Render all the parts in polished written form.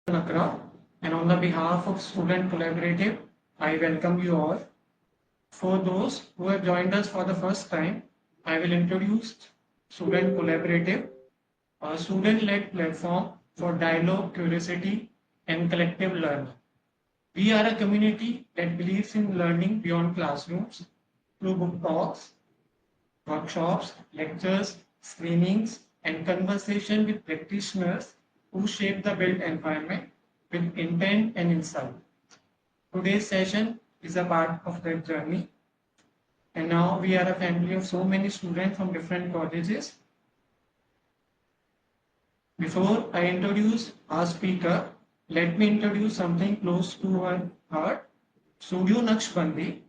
Nakra, and on the behalf of Student Collaborative, I welcome you all. For those who have joined us for the first time, I will introduce Student Collaborative, a student-led platform for dialogue, curiosity, and collective learning. We are a community that believes in learning beyond classrooms through book talks, workshops, lectures, screenings, and conversation with practitioners who shape the built environment with intent and insight. Today's session is a part of that journey, and now we are a family of so many students from different colleges. Before I introduce our speaker, let me introduce something close to our heart. Studio Naqshbandi,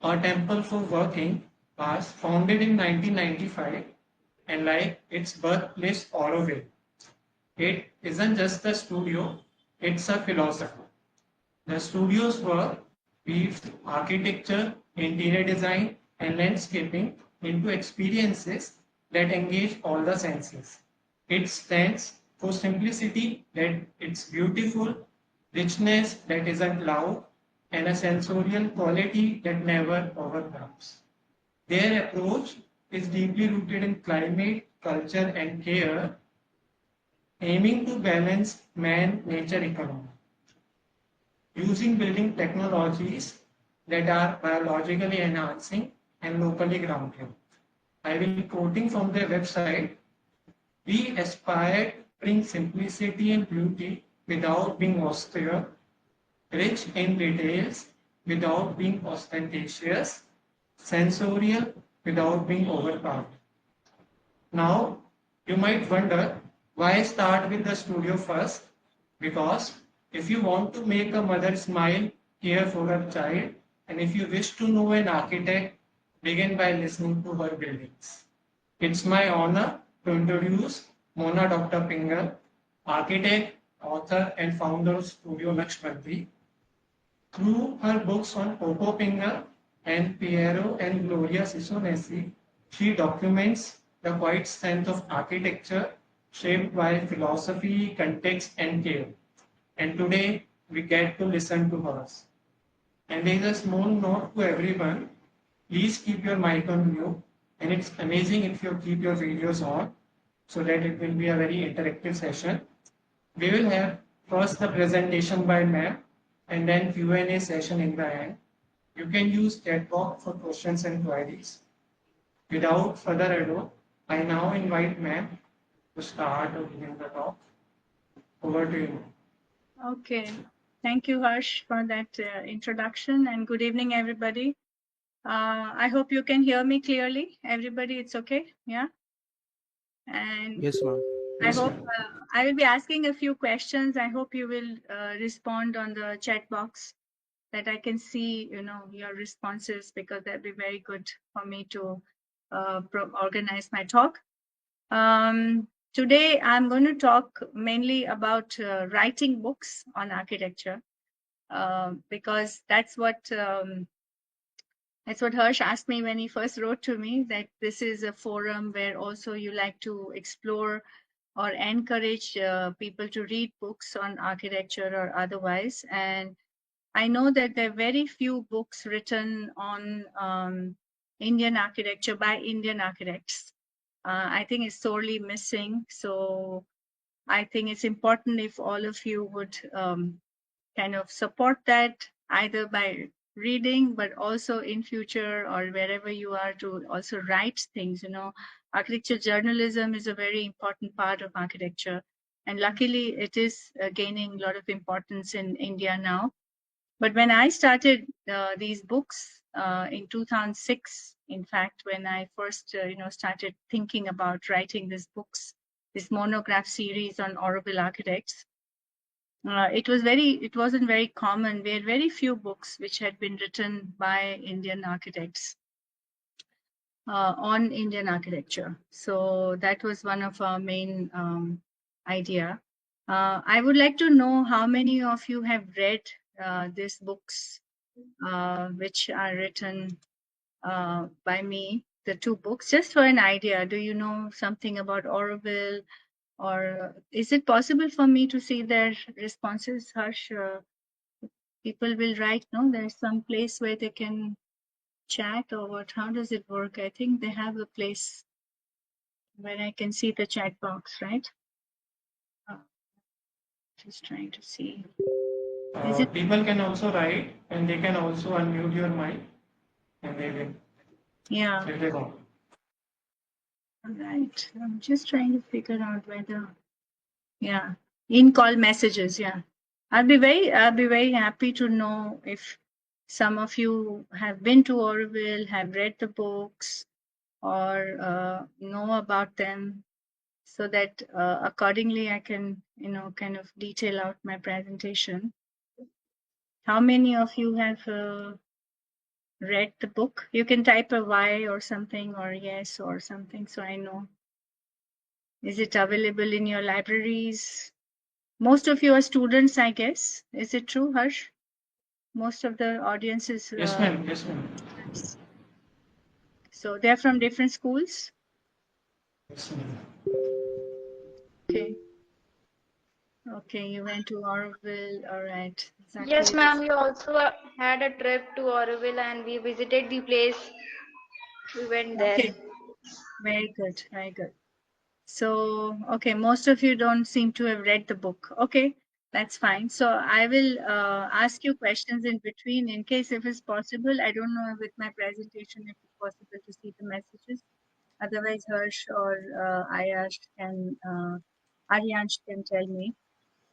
a temple for working, was founded in 1995 and like its birthplace Auroville. It isn't just a studio, it's a philosophy. The studio's work weaves architecture, interior design, and landscaping into experiences that engage all the senses. It stands for simplicity that it's beautiful, richness that isn't loud, and a sensorial quality that never overcomes. Their approach is deeply rooted in climate, culture, and care, aiming to balance man-nature economy. Using building technologies that are biologically enhancing and locally grounded. I will be quoting from their website. We aspire to bring simplicity and beauty without being austere, rich in details without being ostentatious, sensorial without being overpowered. Now, you might wonder why start with the studio first? Because if you want to make a mother smile, care for her child, and if you wish to know an architect, begin by listening to her buildings. It's my honor to introduce Mona Dr. Pingel, architect, author, and founder of Studio Lakshmati. Through her books on Popo Pingal and Piero and Gloria Sisonesi, she documents the quiet strength of architecture shaped by philosophy, context, and care. And today we get to listen to hers. And there is a small note to everyone. Please keep your mic on mute. And it's amazing if you keep your videos on so that it will be a very interactive session. We will have first the presentation by ma'am and then Q&A session in the end. You can use chat box for questions and queries. Without further ado, I now invite ma'am to start or begin the talk. Over to you. Okay, thank you, Harsh, for that introduction, and good evening, everybody. I hope you can hear me clearly. Everybody, it's okay? Yeah? And Yes, ma'am. I Yes, hope ma'am. I will be asking a few questions. I hope you will respond on the chat box that I can see, your responses, because that'd be very good for me to organize my talk. Today, I'm going to talk mainly about writing books on architecture, because that's what Harsh asked me when he first wrote to me, that this is a forum where also you like to explore or encourage people to read books on architecture or otherwise. And I know that there are very few books written on Indian architecture by Indian architects. I think it's sorely missing. So I think it's important if all of you would kind of support that, either by reading, but also in future or wherever you are, to also write things. Architecture journalism is a very important part of architecture, and luckily it is gaining a lot of importance in India now. But when I started these books in 2006, in fact, when I first started thinking about writing these books, this monograph series on Auroville architects, it wasn't very common. There were very few books which had been written by Indian architects on Indian architecture. So that was one of our main idea. I would like to know how many of you have read these books which are written by me, the two books, just for an idea. Do you know something about Auroville? Or is it possible for me to see their responses, Harsh? People will write, no? There's some place where they can chat or what? How does it work? I think they have a place where I can see the chat box, right? Uh, just trying to see. Is it? People can also write and they can also unmute your mic and they will Yeah. let it out. Right. I'm just trying to figure out whether, yeah, in call messages. Yeah. I'll be very happy to know if some of you have been to Auroville, have read the books, or know about them, so that accordingly I can, kind of detail out my presentation. How many of you have read the book? You can type a Y or something, or yes or something, so I know. Is it available in your libraries? Most of you are students, I guess. Is it true, Harsh? Most of the audience is Yes, ma'am. Yes, ma'am. students. So they're from different schools. Yes, ma'am. Okay. Okay, you went to Auroville. All right. Yes, Exactly. ma'am. We also had a trip to Auroville and we visited the place. We went there. Okay. Very good. Very good. So, okay, most of you don't seem to have read the book. Okay, that's fine. So I will ask you questions in between in case if it's possible. I don't know with my presentation if it's possible to see the messages. Otherwise, Harsh or Ayash can, Aryansh can tell me.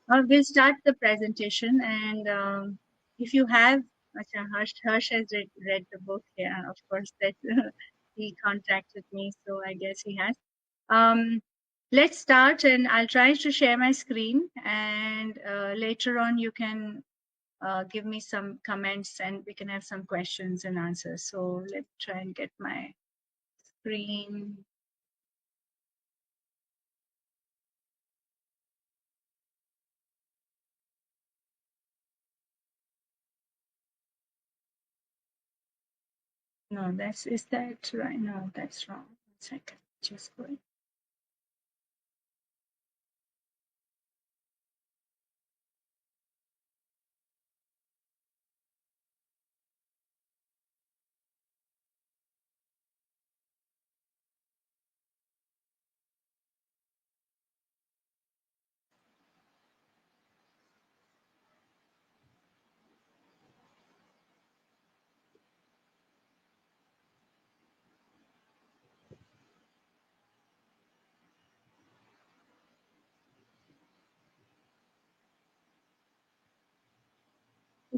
We'll start the presentation, and if you have, Acha, Harsh has read the book. Yeah, of course, that he contacted me, so I guess he has. Let's start, and I'll try to share my screen, and later on you can give me some comments, and we can have some questions and answers. So let's try and get my screen. No, is that right? No, that's wrong. 1 second, just go.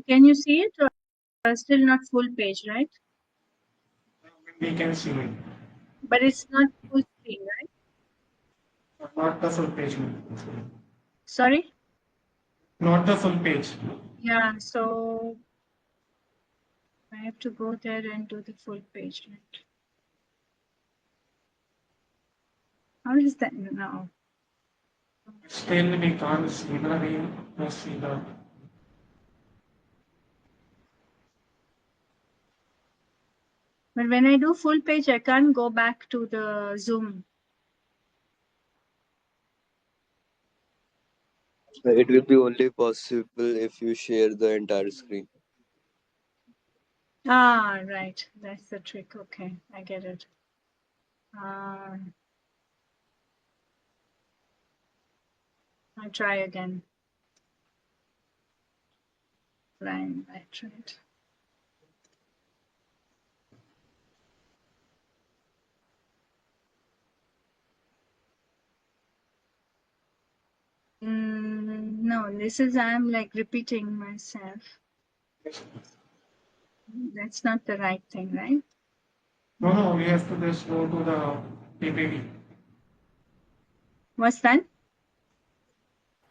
Can you see it, or still not full page, right? We can see it. But it's not full screen, right? Not the full page, ma'am. Sorry? Not the full page. Yeah, so I have to go there and do the full page, right? How is that now? Still, we can't see the name. Let's see the. But when I do full page, I can't go back to the Zoom. It will be only possible if you share the entire screen. Ah, right. That's the trick. Okay, I get it. I'll try again. Right. No, I'm like repeating myself. That's not the right thing, right? No, no, we have to just go to the PPT. What's that?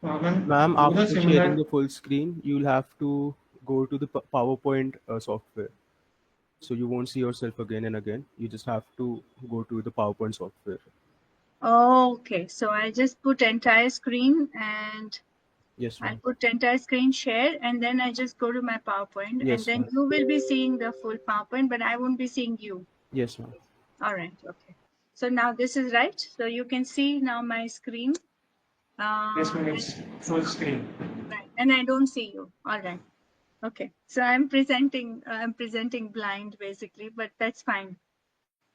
Ma'am, Do the after sharing similar. the full screen, you'll have to go to the PowerPoint software. So you won't see yourself again and again. You just have to go to the PowerPoint software. Oh, okay. So I just put entire screen and Yes, I'll ma'am. put entire screen share and then I just go to my PowerPoint and Yes, then ma'am. you will be seeing the full PowerPoint, but I won't be seeing you. Yes, ma'am. All right. Okay. So now this is right. So you can see now my screen. This one is full screen. Right, and I don't see you. All right. Okay. So I'm presenting blind basically, but that's fine.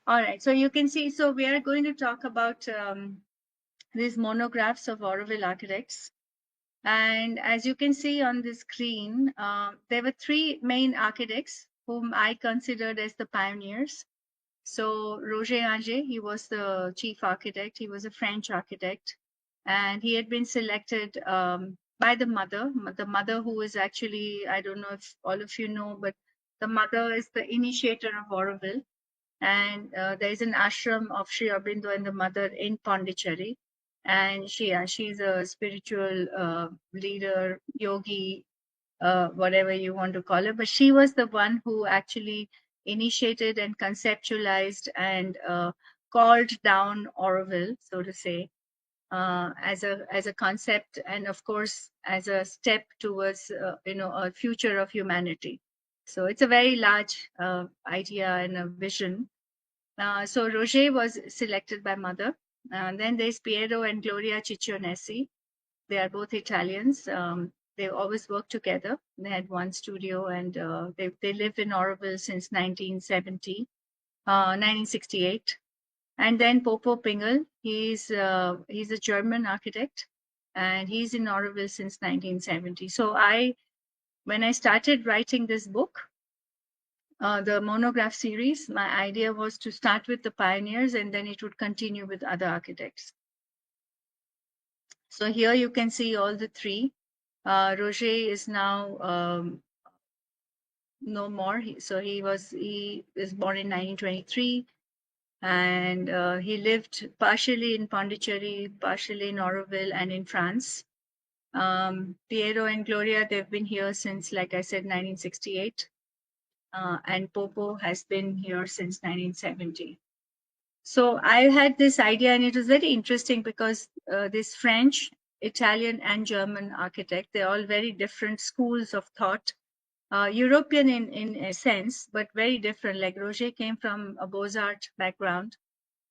All right. So you can see. So we are going to talk about these monographs of Auroville architects. And as you can see on the screen, there were three main architects whom I considered as the pioneers. So Roger Anger, he was the chief architect. He was a French architect, and he had been selected by the mother who is actually, I don't know if all of you know, but the mother is the initiator of Auroville. And there is an ashram of Sri Aurobindo and the mother in Pondicherry. And she's a spiritual leader, yogi, whatever you want to call it. But she was the one who actually initiated and conceptualized and called down Auroville, so to say, as a concept, and of course as a step towards a future of humanity. So it's a very large idea and a vision. So Roger was selected by mother. Then there's Piero and Gloria Ciccionesi. They are both Italians. They always worked together. They had one studio, and they lived in Auroville since 1968. And then Popo Pingel, he's a German architect, and he's in Auroville since 1970. So when I started writing this book, the monograph series, my idea was to start with the pioneers, and then it would continue with other architects. So here you can see all the three. Roger is now no more. He is born in 1923, and he lived partially in Pondicherry, partially in Auroville, and in France. Piero and Gloria, they've been here since, like I said, 1968. And Popo has been here since 1970. So I had this idea, and it was very interesting because this French, Italian, and German architect, they're all very different schools of thought. European in a sense, but very different. Like Roger came from a Beaux-Arts background,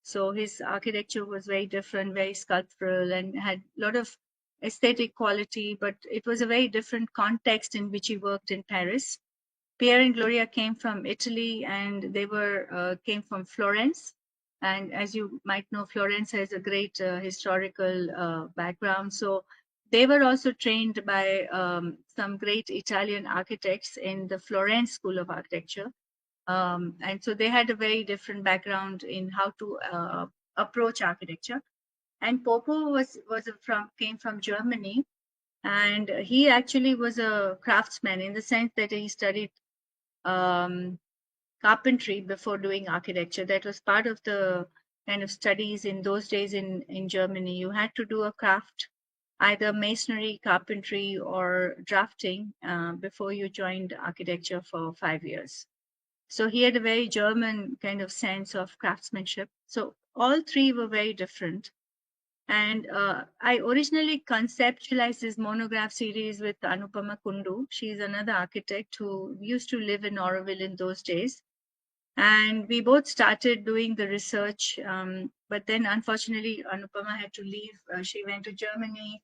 so his architecture was very different, very sculptural, and had a lot of aesthetic quality, but it was a very different context in which he worked in Paris. Pierre and Gloria came from Italy, and they came from Florence. And as you might know, Florence has a great historical background. So they were also trained by some great Italian architects in the Florence School of Architecture. And so they had a very different background in how to approach architecture. And Popo came from Germany, and he actually was a craftsman in the sense that he studied carpentry before doing architecture. That was part of the kind of studies in those days in Germany. You had to do a craft, either masonry, carpentry, or drafting before you joined architecture for 5 years. So he had a very German kind of sense of craftsmanship. So all three were very different. And I originally conceptualized this monograph series with Anupama Kundu. She's another architect who used to live in Auroville in those days. And we both started doing the research. But then, unfortunately, Anupama had to leave. She went to Germany,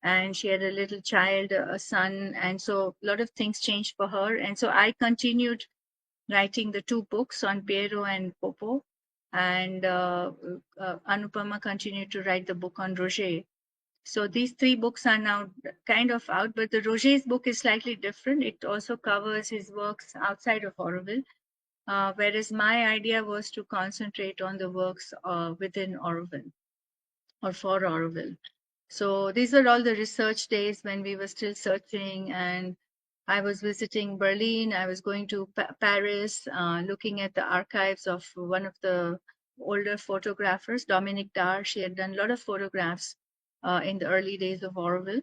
and she had a little child, a son. And so a lot of things changed for her. And so I continued writing the two books on Piero and Popo. And Anupama continued to write the book on Roger. So these three books are now kind of out, but the Roger's book is slightly different. It also covers his works outside of Auroville, whereas my idea was to concentrate on the works within Auroville or for Auroville. So these were all the research days when we were still searching, and I was visiting Berlin. I was going to Paris, looking at the archives of one of the older photographers, Dominique Dar. She had done a lot of photographs in the early days of Auroville.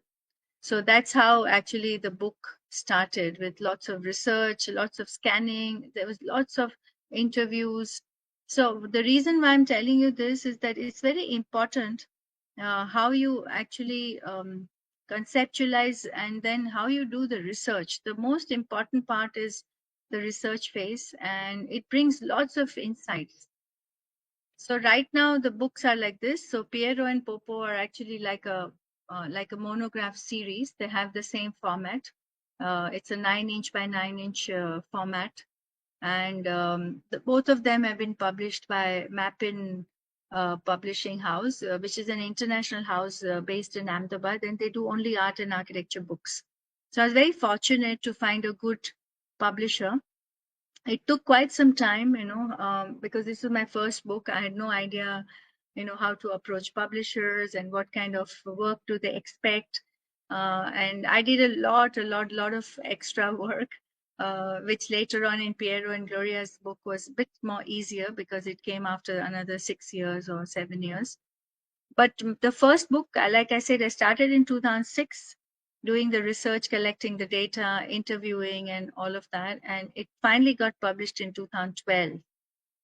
So that's how actually the book started, with lots of research, lots of scanning. There was lots of interviews. So the reason why I'm telling you this is that it's very important how you actually conceptualize and then how you do the research. The most important part is the research phase, and it brings lots of insights. So right now the books are like this. So Piero and Popo are actually like a like a monograph series. They have the same format. It's a 9-inch by 9-inch format, and both of them have been published by Mappin Publishing House, which is an international house based in Ahmedabad, and they do only art and architecture books. So I was very fortunate to find a good publisher. It took quite some time, because this was my first book. I had no idea, how to approach publishers and what kind of work do they expect. And I did a lot of extra work, which later on in Piero and Gloria's book was a bit more easier because it came after another 6 years or 7 years. But the first book, like I said, I started in 2006 doing the research, collecting the data, interviewing, and all of that. And it finally got published in 2012.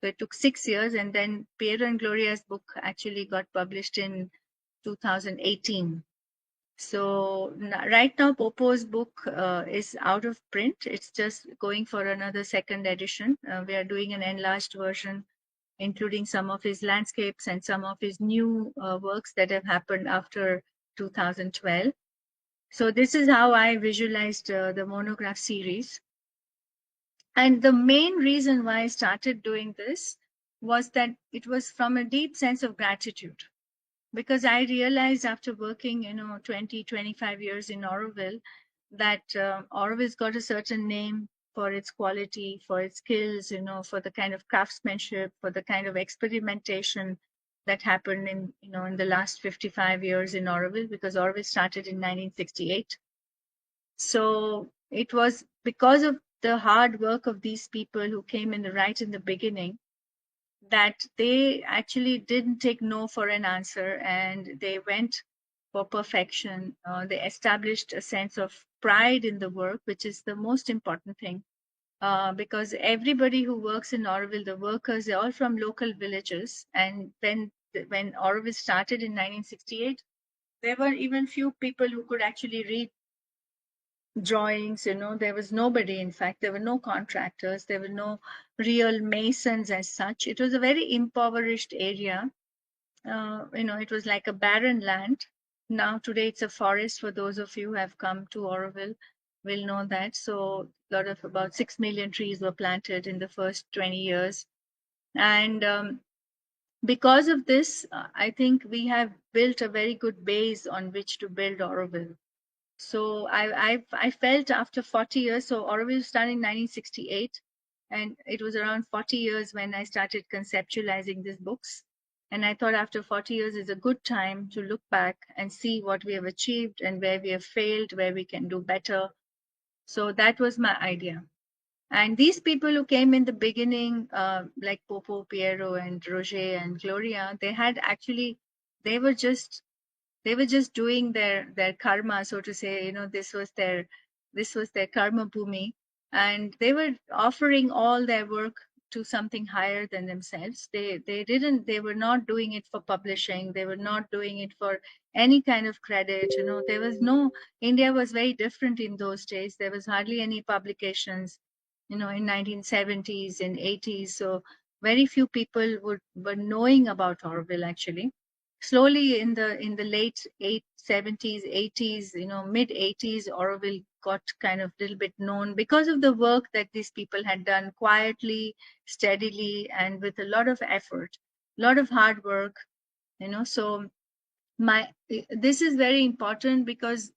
So it took 6 years. And then Piero and Gloria's book actually got published in 2018. So right now, Popo's book is out of print. It's just going for another second edition. We are doing an enlarged version, including some of his landscapes and some of his new works that have happened after 2012. So this is how I visualized the monograph series. And the main reason why I started doing this was that it was from a deep sense of gratitude, because I realized after working, 20, 25 years in Auroville, that Auroville's got a certain name for its quality, for its skills, for the kind of craftsmanship, for the kind of experimentation that happened in the last 55 years in Auroville, because Auroville started in 1968. So it was because of the hard work of these people who came right in the beginning that they actually didn't take no for an answer, and they went for perfection. They established a sense of pride in the work, which is the most important thing, because everybody who works in Auroville, the workers, they're all from local villages. And when Auroville started in 1968, there were even few people who could actually read drawings. There was nobody. In fact, there were no contractors, there were no real masons as such. It was a very impoverished area. It was like a barren land. Now today it's a forest. For those of you who have come to Auroville will know that. So a lot of about 6 million trees were planted in the first 20 years. And because of this, I think we have built a very good base on which to build Auroville. So I felt after 40 years, so Auroville started in 1968, and it was around 40 years when I started conceptualizing these books. And I thought after 40 years is a good time to look back and see what we have achieved and where we have failed, where we can do better. So that was my idea. And these people who came in the beginning, like Popo, Piero, and Roger and Gloria, they were just doing their karma, so to say. This was their karma bhumi, and they were offering all their work to something higher than themselves. They were not doing it for publishing. They were not doing it for any kind of credit. There was no, India was very different in those days. There was hardly any publications, in 1970s and 80s. So very few people were knowing about Auroville actually. Slowly in the late 70s, 80s, mid 80s, Auroville got kind of a little bit known because of the work that these people had done quietly, steadily, and with a lot of effort, a lot of hard work. So this is very important, because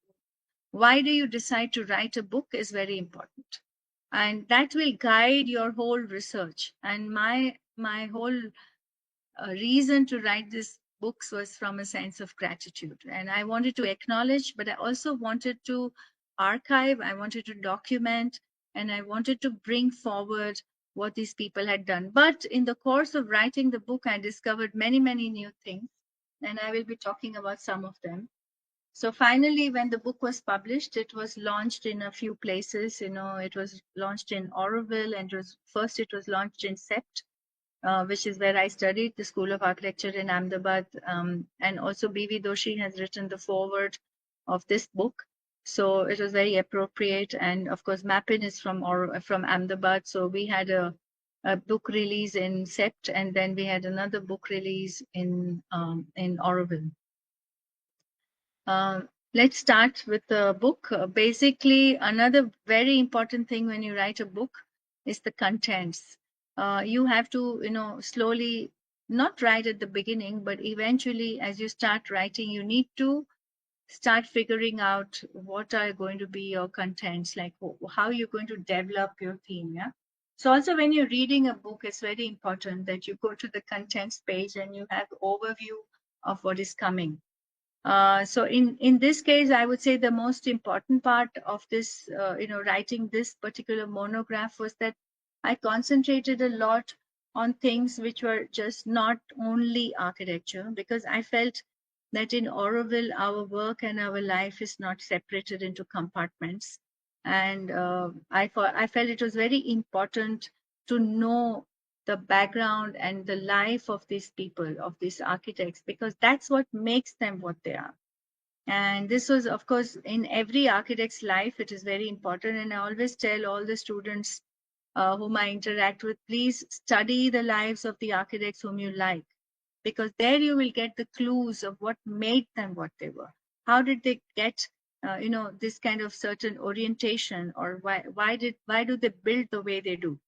why do you decide to write a book is very important, and that will guide your whole research. And my whole reason to write these books was from a sense of gratitude. And I wanted to acknowledge, but I also wanted to archive, I wanted to document, and I wanted to bring forward what these people had done. But in the course of writing the book, I discovered many, many new things, and I will be talking about some of them. So finally, when the book was published, it was launched in a few places. It was launched in Auroville, and it was launched in Sept, which is where I studied, the School of Architecture in Ahmedabad. And also B.V. Doshi has written the foreword of this book. So it was very appropriate. And of course, Mappin is from Ahmedabad. So we had a book release in Sept, and then we had another book release in Auroville. Let's start with the book. Basically, another very important thing when you write a book is the contents. You have to, slowly not write at the beginning, but eventually, as you start writing, you need to start figuring out what are going to be your contents, like how you're going to develop your theme. Yeah. So also when you're reading a book, it's very important that you go to the contents page and you have overview of what is coming. So in this case, I would say the most important part of this, writing this particular monograph was that I concentrated a lot on things which were just not only architecture, because I felt that in Auroville, our work and our life is not separated into compartments. And I felt it was very important to know the background and the life of these people, of these architects, because that's what makes them what they are. And this was, of course, in every architect's life, it is very important. And I always tell all the students whom I interact with, please study the lives of the architects whom you like, because there you will get the clues of what made them what they were. How did they get, this kind of certain orientation, or why do they build the way they do?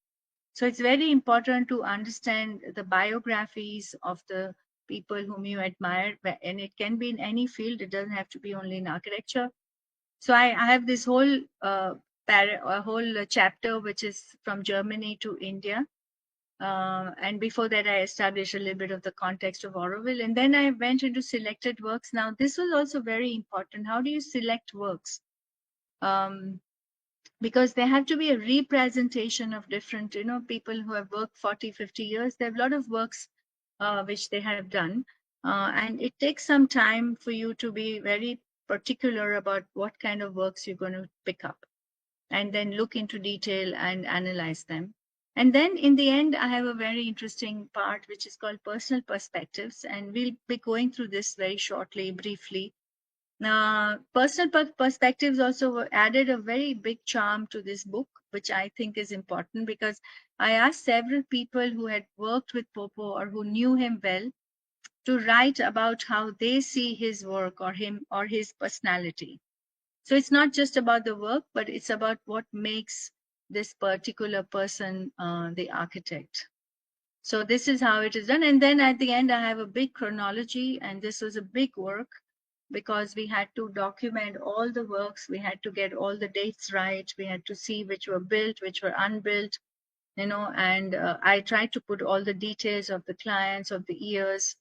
So it's very important to understand the biographies of the people whom you admire, and it can be in any field. It doesn't have to be only in architecture. So I have this whole chapter which is from Germany to India. And before that, I established a little bit of the context of Auroville. And then I went into selected works. Now, this was also very important. How do you select works? Because there have to be a representation of different, people who have worked 40, 50 years. There are a lot of works which they have done. And it takes some time for you to be very particular about what kind of works you're going to pick up, and then look into detail and analyze them. And then in the end, I have a very interesting part, which is called personal perspectives. And we'll be going through this very shortly, briefly. Personal perspectives also added a very big charm to this book, which I think is important, because I asked several people who had worked with Popo or who knew him well to write about how they see his work or him or his personality. So it's not just about the work, but it's about what makes this particular person the architect. So this is how it is done. And then at the end, I have a big chronology, and this was a big work because we had to document all the works. We had to get all the dates right. We had to see which were built, which were unbuilt, and I tried to put all the details of the clients, of the years.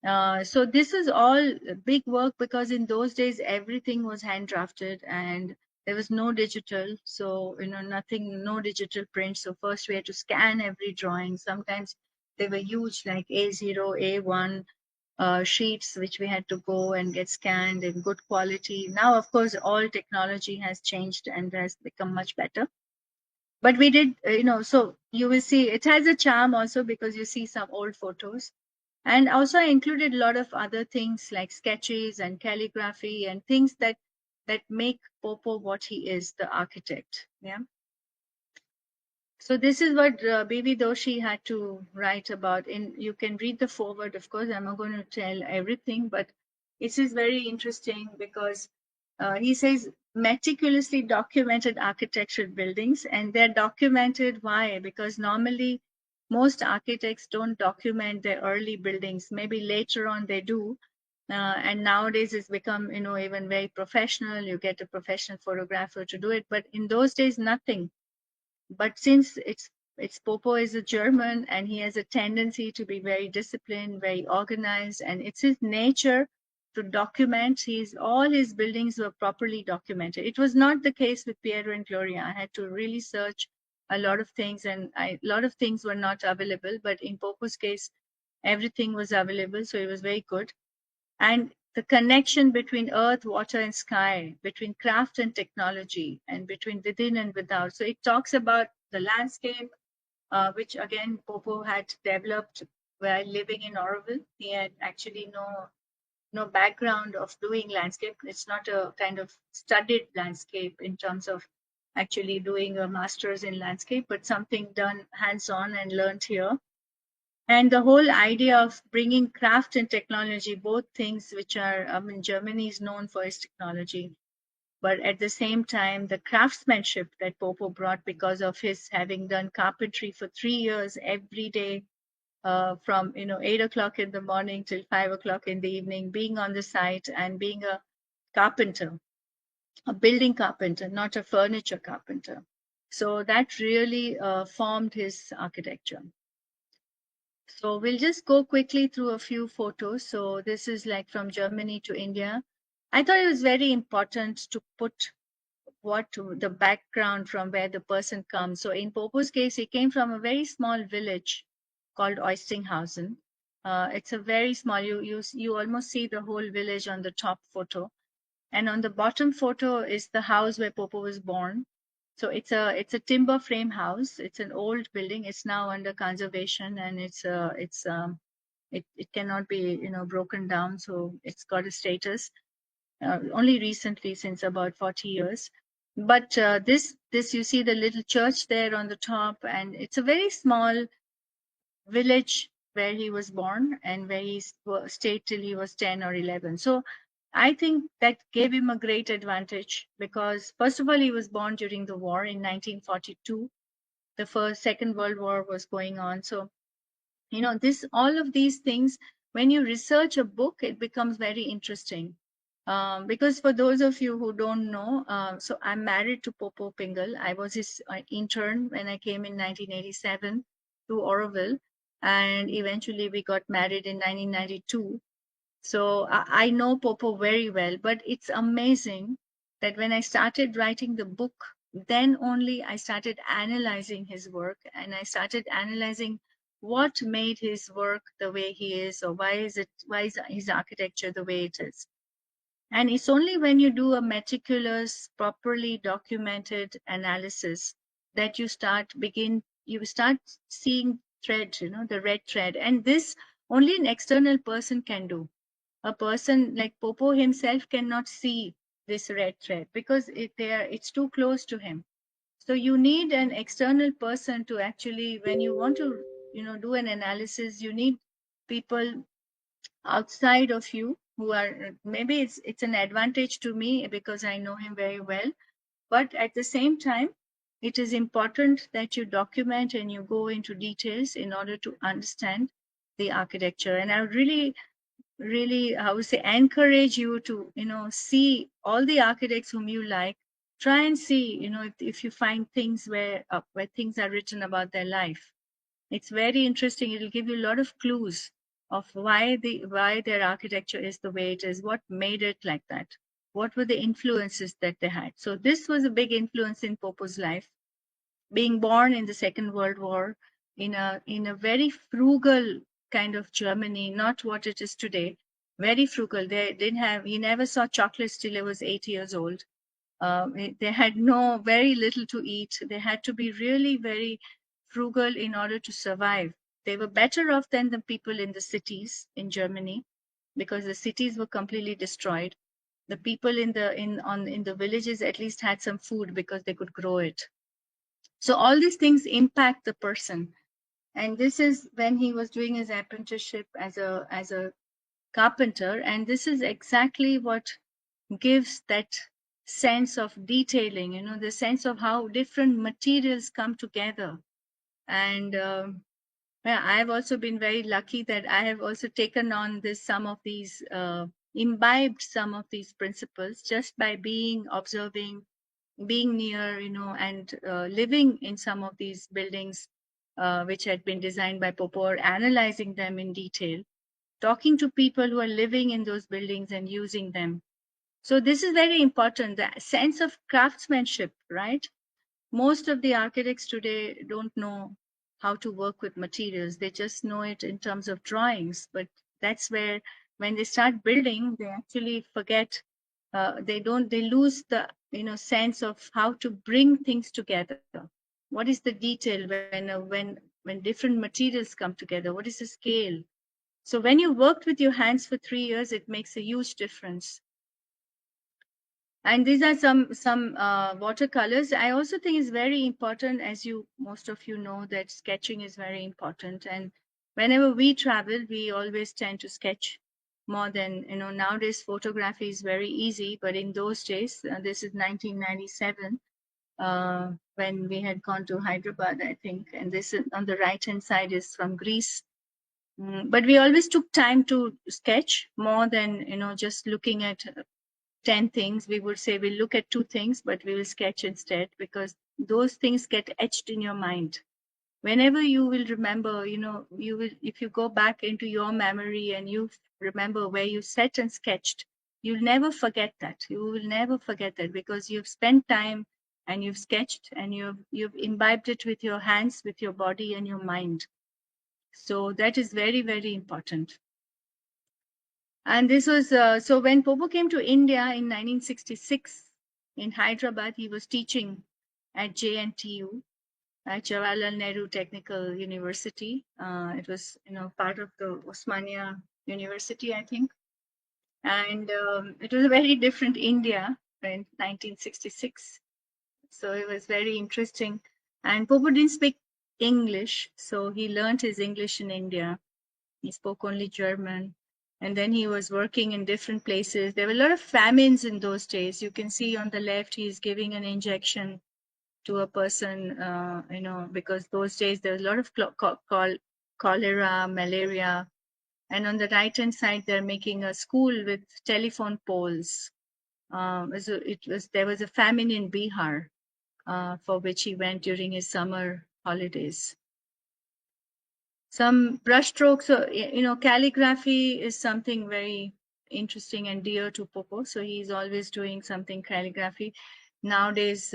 So this is all big work, because in those days, everything was hand drafted and there was no digital. So, nothing, no digital print. So first we had to scan every drawing. Sometimes they were huge, like A0, A1, sheets which we had to go and get scanned in good quality. Now, of course, all technology has changed and has become much better. But we did, so you will see it has a charm also, because you see some old photos. And also I included a lot of other things like sketches and calligraphy and things that make Popo what he is, the architect. Yeah. So this is what Bibi Doshi had to write about. You can read the foreword, of course. I'm not going to tell everything, but it is very interesting because he says meticulously documented architectural buildings, and they're documented. Why? Because normally most architects don't document their early buildings. Maybe later on they do. And nowadays it's become, even very professional. You get a professional photographer to do it. But in those days, nothing. But since it's Popo is a German, and he has a tendency to be very disciplined, very organized, and it's his nature to document. All his buildings were properly documented. It was not the case with Piero and Gloria. I had to really search a lot of things, and a lot of things were not available. But in Popo's case, everything was available, so it was very good. And the connection between earth, water, and sky, between craft and technology, and between within and without. So it talks about the landscape, which again Popo had developed while living in Auroville. He had actually no background of doing landscape. It's not a kind of studied landscape in terms of actually doing a master's in landscape, but something done hands-on and learned here. And the whole idea of bringing craft and technology, both things which are, Germany is known for its technology, but at the same time, the craftsmanship that Popo brought because of his having done carpentry for 3 years every day, from 8 o'clock in the morning till 5 o'clock in the evening, being on the site and being a carpenter, a building carpenter, not a furniture carpenter. So that really formed his architecture. So we'll just go quickly through a few photos. So this is like from Germany to India. I thought it was very important to put what the background from where the person comes. So in Popo's case, he came from a very small village called Oistinghausen. It's a very small. You almost see the whole village on the top photo, and on the bottom photo is the house where Popo was born. So it's a timber frame house. It's an old building. It's now under conservation, and it cannot be broken down. So it's got a status only recently, since about 40 years. But this you see the little church there on the top, and it's a very small village where he was born and where he stayed till he was 10 or 11. So I think that gave him a great advantage because, first of all, he was born during the war in 1942. The Second World War was going on. So, all of these things, when you research a book, it becomes very interesting. Because for those of you who don't know, so I'm married to Popo Pingel. I was his intern when I came in 1987 to Auroville, and eventually we got married in 1992. So I know Popo very well, but it's amazing that when I started writing the book, then only I started analyzing his work, and I started analyzing what made his work the way he is, or why is his architecture the way it is. And it's only when you do a meticulous, properly documented analysis that you start seeing thread, the red thread. And this only an external person can do. A person like Popo himself cannot see this red thread because it's too close to him. So you need an external person to actually, when you want to, do an analysis, you need people outside of you who are, maybe it's an advantage to me because I know him very well, but at the same time it is important that you document and you go into details in order to understand the architecture. And I really I would say encourage you to see all the architects whom you like. Try and see if you find things where things are written about their life. It's very interesting. It'll give you a lot of clues of why their architecture is the way it is, what made it like that, what were the influences that they had. So this was a big influence in Popo's life, being born in the Second World War in a very frugal kind of Germany, not what it is today. Very frugal. He never saw chocolates till he was 8 years old. They had very little to eat. They had to be really very frugal in order to survive. They were better off than the people in the cities in Germany because the cities were completely destroyed. The people in the villages at least had some food because they could grow it. So all these things impact the person. And this is when he was doing his apprenticeship as a carpenter, and this is exactly what gives that sense of detailing, the sense of how different materials come together. And I've also been very lucky that I have also taken on some of these, imbibed some of these principles just by observing, being near, and living in some of these buildings which had been designed by Popo, or analyzing them in detail, talking to people who are living in those buildings and using them. So this is very important, the sense of craftsmanship, right? Most of the architects today don't know how to work with materials. They just know it in terms of drawings. But that's where, when they start building, they actually forget. They lose the sense of how to bring things together. What is the detail when different materials come together? What is the scale? So when you worked with your hands for 3 years, it makes a huge difference. And these are some watercolors. I also think it's very important, as most of you know, that sketching is very important. And whenever we travel, we always tend to sketch more than, nowadays photography is very easy, but in those days, this is 1997, when we had gone to Hyderabad, I think, and this is, on the right hand side is from Greece. But we always took time to sketch more than, just looking at 10 things. We would say we'll look at 2 things, but we will sketch instead, because those things get etched in your mind. Whenever you will remember, you will, if you go back into your memory and you remember where you sat and sketched, you'll never forget that. You will never forget that, because you've spent time and you've sketched and you've imbibed it with your hands, with your body and your mind. So that is very, very important. And this was, so when Popo came to India in 1966 in Hyderabad, he was teaching at JNTU, at Jawaharlal Nehru Technical University. It was, part of the Osmania University, I think. And it was a very different India in 1966. So it was very interesting. And Popo didn't speak English, so he learned his English in India. He spoke only German. And then he was working in different places. There were a lot of famines in those days. You can see on the left, he's giving an injection to a person, because those days there was a lot of cholera, malaria. And on the right-hand side, they're making a school with telephone poles. So there was a famine in Bihar, for which he went during his summer holidays. Some brushstrokes, calligraphy is something very interesting and dear to Popo. So he's always doing something calligraphy. Nowadays,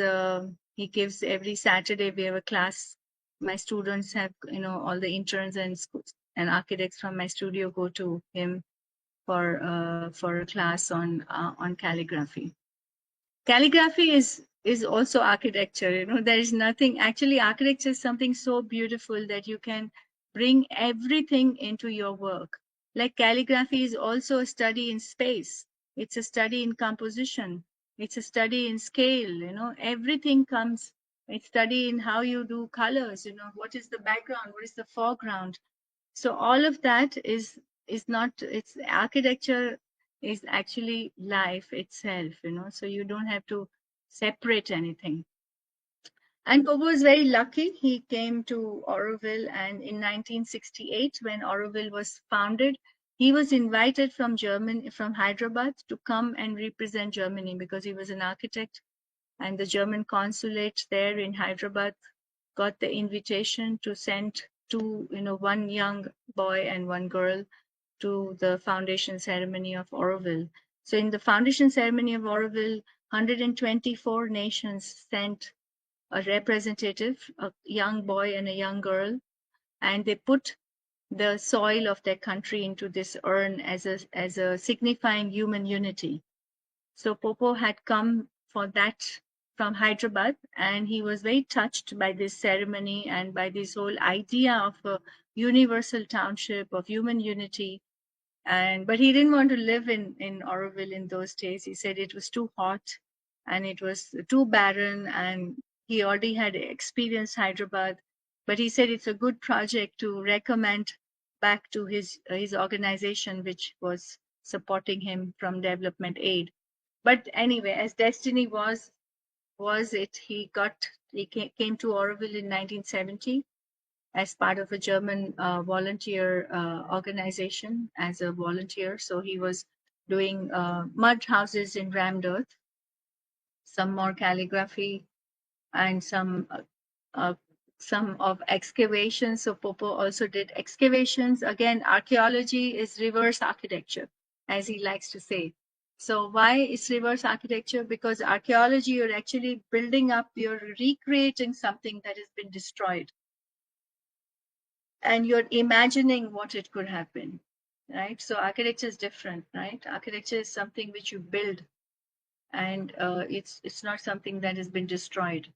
he gives every Saturday, we have a class. My students have, all the interns and architects from my studio go to him for a class on calligraphy. Calligraphy is also architecture. There is nothing, actually architecture is something so beautiful that you can bring everything into your work. Like calligraphy is also a study in space. It's a study in composition. It's a study in scale. Everything comes. It's study in how you do colors. What is the background, what is the foreground. So all of that is not, it's architecture is actually life itself. So you don't have to separate anything. And Popo was very lucky. He came to Auroville, and in 1968, when Auroville was founded, he was invited from Germany, from Hyderabad, to come and represent Germany, because he was an architect, and the German consulate there in Hyderabad got the invitation to send one young boy and one girl to the foundation ceremony of Auroville. So in the foundation ceremony of Auroville, 124 nations sent a representative, a young boy and a young girl, and they put the soil of their country into this urn as a signifying human unity. So Popo had come for that from Hyderabad, and he was very touched by this ceremony and by this whole idea of a universal township of human unity. But he didn't want to live in Auroville in those days. He said it was too hot and it was too barren, and he already had experienced Hyderabad. But he said it's a good project to recommend back to his organization, which was supporting him from development aid. But anyway, as destiny was it, he came to Auroville in 1970 as part of a German volunteer organization as a volunteer. So he was doing mud houses in rammed earth, some more calligraphy, and some of excavations. So Popo also did excavations. Again, archaeology is reverse architecture, as he likes to say. So why is reverse architecture? Because archaeology, you're actually building up, you're recreating something that has been destroyed. And you're imagining what it could have been, right? So architecture is different, right? Architecture is something which you build, and it's not something that has been destroyed.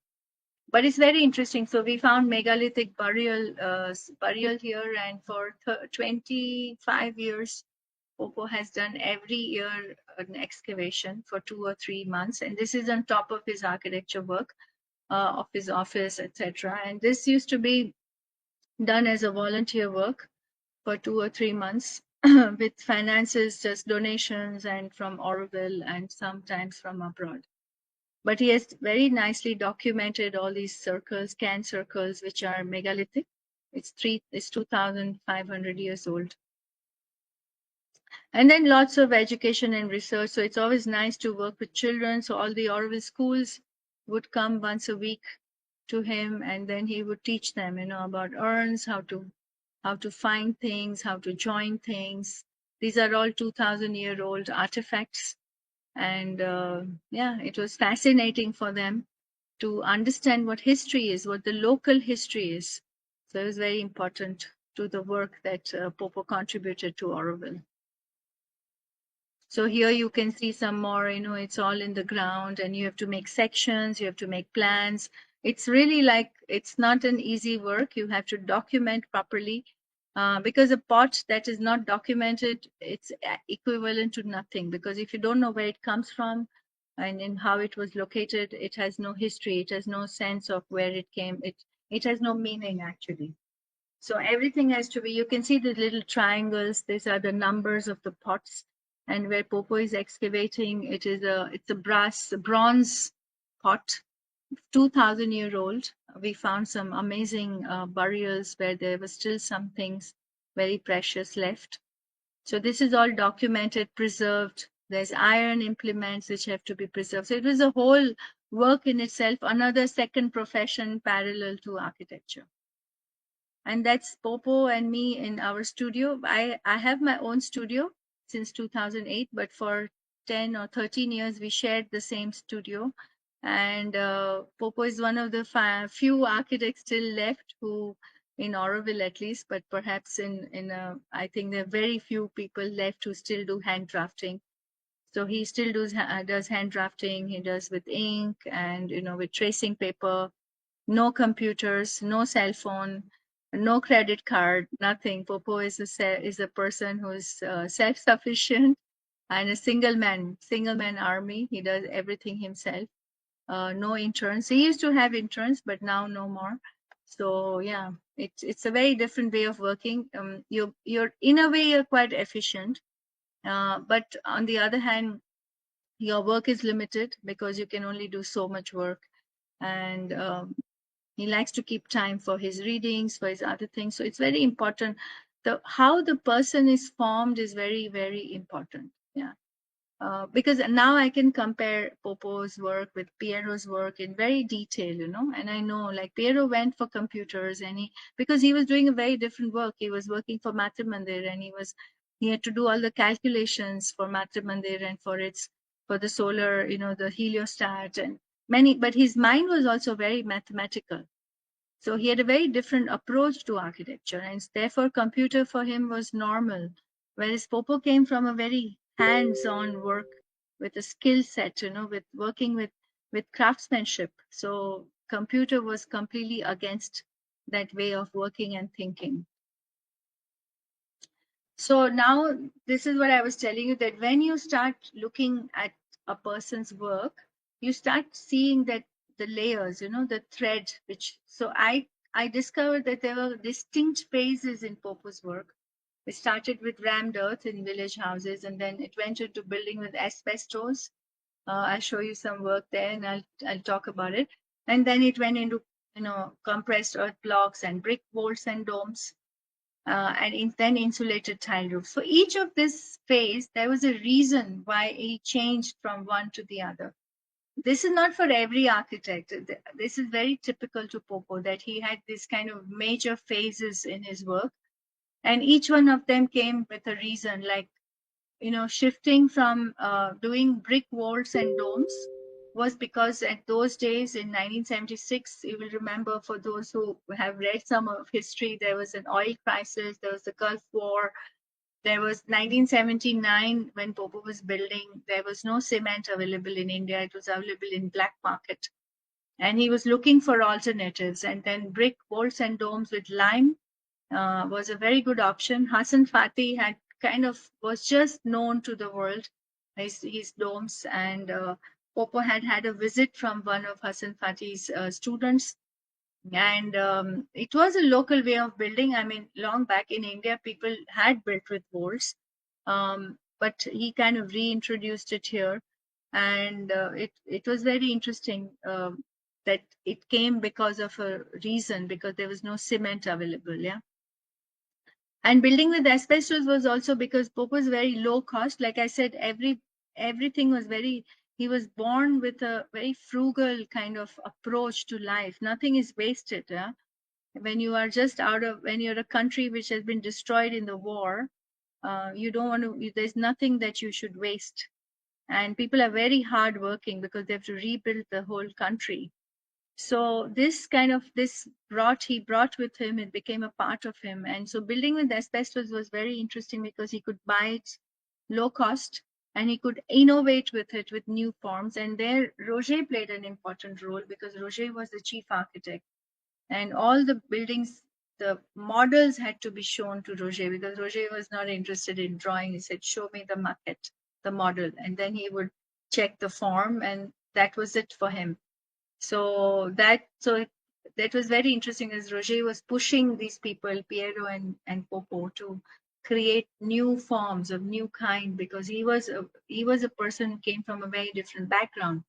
But it's very interesting. So we found megalithic burial here, and for 25 years, Popo has done every year an excavation for 2 or 3 months, and this is on top of his architecture work, of his office, etc. And this used to be done as a volunteer work. for 2 or 3 months with finances, just donations, and from Auroville and sometimes from abroad. But he has very nicely documented all these circles, can circles, which are megalithic. It's 2,500 years old. And then lots of education and research. So it's always nice to work with children. So all the Auroville schools would come once a week to him, and then he would teach them, about urns, how to find things, how to join things. These are all 2,000-year-old artifacts. And yeah, it was fascinating for them to understand what history is, what the local history is. So it was very important to the work that Popo contributed to Auroville. So here you can see some more, it's all in the ground, and you have to make sections, you have to make plans. It's really like, it's not an easy work. You have to document properly, because a pot that is not documented, it's equivalent to nothing. Because if you don't know where it comes from and in how it was located, it has no history. It has no sense of where it came. It has no meaning, actually. So everything has to be, you can see the little triangles. These are the numbers of the pots. And where Popo is excavating, it's a bronze pot, 2,000-year-old. We found some amazing burials where there were still some things very precious left. So this is all documented, preserved. There's iron implements which have to be preserved. So it was a whole work in itself, another second profession parallel to architecture. And that's Popo and me in our studio. I have my own studio since 2008, but for 10 or 13 years we shared the same studio. And Popo is one of the few architects still left who, in Auroville at least, but perhaps I think there are very few people left who still do hand drafting. So he still does hand drafting. He does with ink and with tracing paper. No computers, no cell phone, no credit card, nothing. Popo is a person who's self-sufficient and a single man army. He does everything himself. No interns. He used to have interns, but now no more. So yeah, it's a very different way of working. You're in a way you're quite efficient, but on the other hand, your work is limited because you can only do so much work. And he likes to keep time for his readings, for his other things. So it's very important. How the person is formed is very, very important. Yeah. Because now I can compare Popo's work with Piero's work in very detail, and I know like Piero went for computers and because he was doing a very different work. He was working for Matra Mandir, and he had to do all the calculations for Matra Mandir and for the solar, the heliostat and but his mind was also very mathematical. So he had a very different approach to architecture, and therefore computer for him was normal. Whereas Popo came from a very hands-on work with a skill set, with working with craftsmanship. So computer was completely against that way of working and thinking. So now this is what I was telling you, that when you start looking at a person's work, you start seeing that the layers, the thread, so I discovered that there were distinct phases in Popo's work. We started with rammed earth in village houses, and then it went into building with asbestos. I'll show you some work there, and I'll talk about it. And then it went into compressed earth blocks and brick walls and domes. And then insulated tile roofs. For each of this phase, there was a reason why he changed from one to the other. This is not for every architect. This is very typical to Popo, that he had this kind of major phases in his work. And each one of them came with a reason, like, shifting from doing brick walls and domes was because at those days in 1976, you will remember, for those who have read some of history, there was an oil crisis, there was the Gulf War, there was 1979 when Popo was building, there was no cement available in India, it was available in black market. And he was looking for alternatives, and then brick walls and domes with lime was a very good option. Hassan Fatih was just known to the world, his domes, and Popo had a visit from one of Hassan Fatih's students, And it was a local way of building. I mean, long back in India, people had built with boards, but he kind of reintroduced it here, and it was very interesting that it came because of a reason, because there was no cement available. Yeah. And building with asbestos was also because Pope was very low cost. Like I said, everything was very. He was born with a very frugal kind of approach to life. Nothing is wasted. Yeah? When you are just out of, when you're a country which has been destroyed in the war, you don't want to. There's nothing that you should waste. And people are very hardworking because they have to rebuild the whole country. So this kind of he brought with him, it became a part of him. And so building with asbestos was very interesting because he could buy it low cost and he could innovate with it with new forms. And there Roger played an important role because Roger was the chief architect, and all the buildings, the models had to be shown to Roger because Roger was not interested in drawing. He said, show me the maquette, the model, and then he would check the form, and that was it for him. So that was very interesting, as Roger was pushing these people, Piero and Popo, to create new forms of new kind, because he was a person who came from a very different background.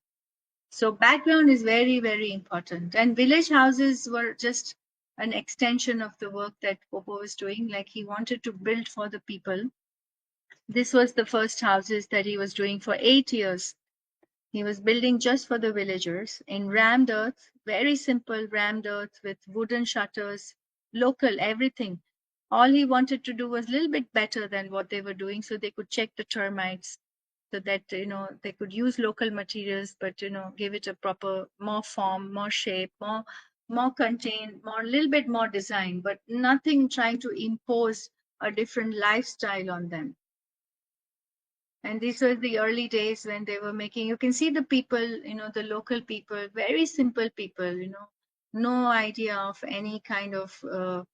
So background is very, very important. And village houses were just an extension of the work that Popo was doing. Like, he wanted to build for the people. This was the first houses that he was doing for 8 years. He was building just for the villagers in rammed earth, very simple rammed earth with wooden shutters, local, everything. All he wanted to do was a little bit better than what they were doing, so they could check the termites, so that they could use local materials, but give it a proper, more form, more shape, more contained, more, a little bit more design, but nothing trying to impose a different lifestyle on them. And these were the early days when they were making, you can see the people, the local people, very simple people, no idea of any kind of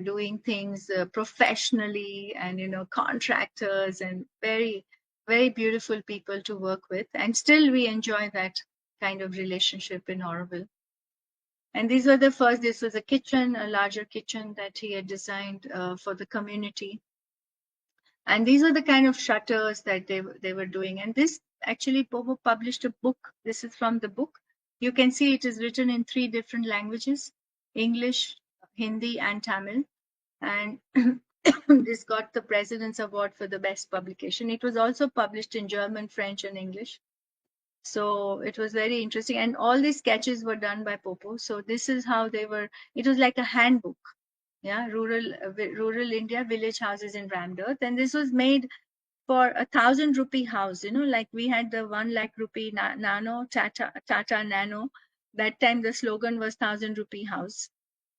doing things professionally, and, contractors, and very, very beautiful people to work with. And still we enjoy that kind of relationship in Auroville. And these were the first, this was a kitchen, a larger kitchen that he had designed for the community. And these are the kind of shutters that they were doing. And this, actually, Popo published a book. This is from the book. You can see it is written in 3 different languages: English, Hindi, and Tamil. And this got the President's Award for the best publication. It was also published in German, French, and English. So it was very interesting. And all these sketches were done by Popo. So this is how they were. It was like a handbook. Yeah, rural India, village houses in rammed earth. And this was made for 1,000 rupee house, like we had the 1 lakh rupee nano, Tata Nano. That time the slogan was 1,000 rupee house.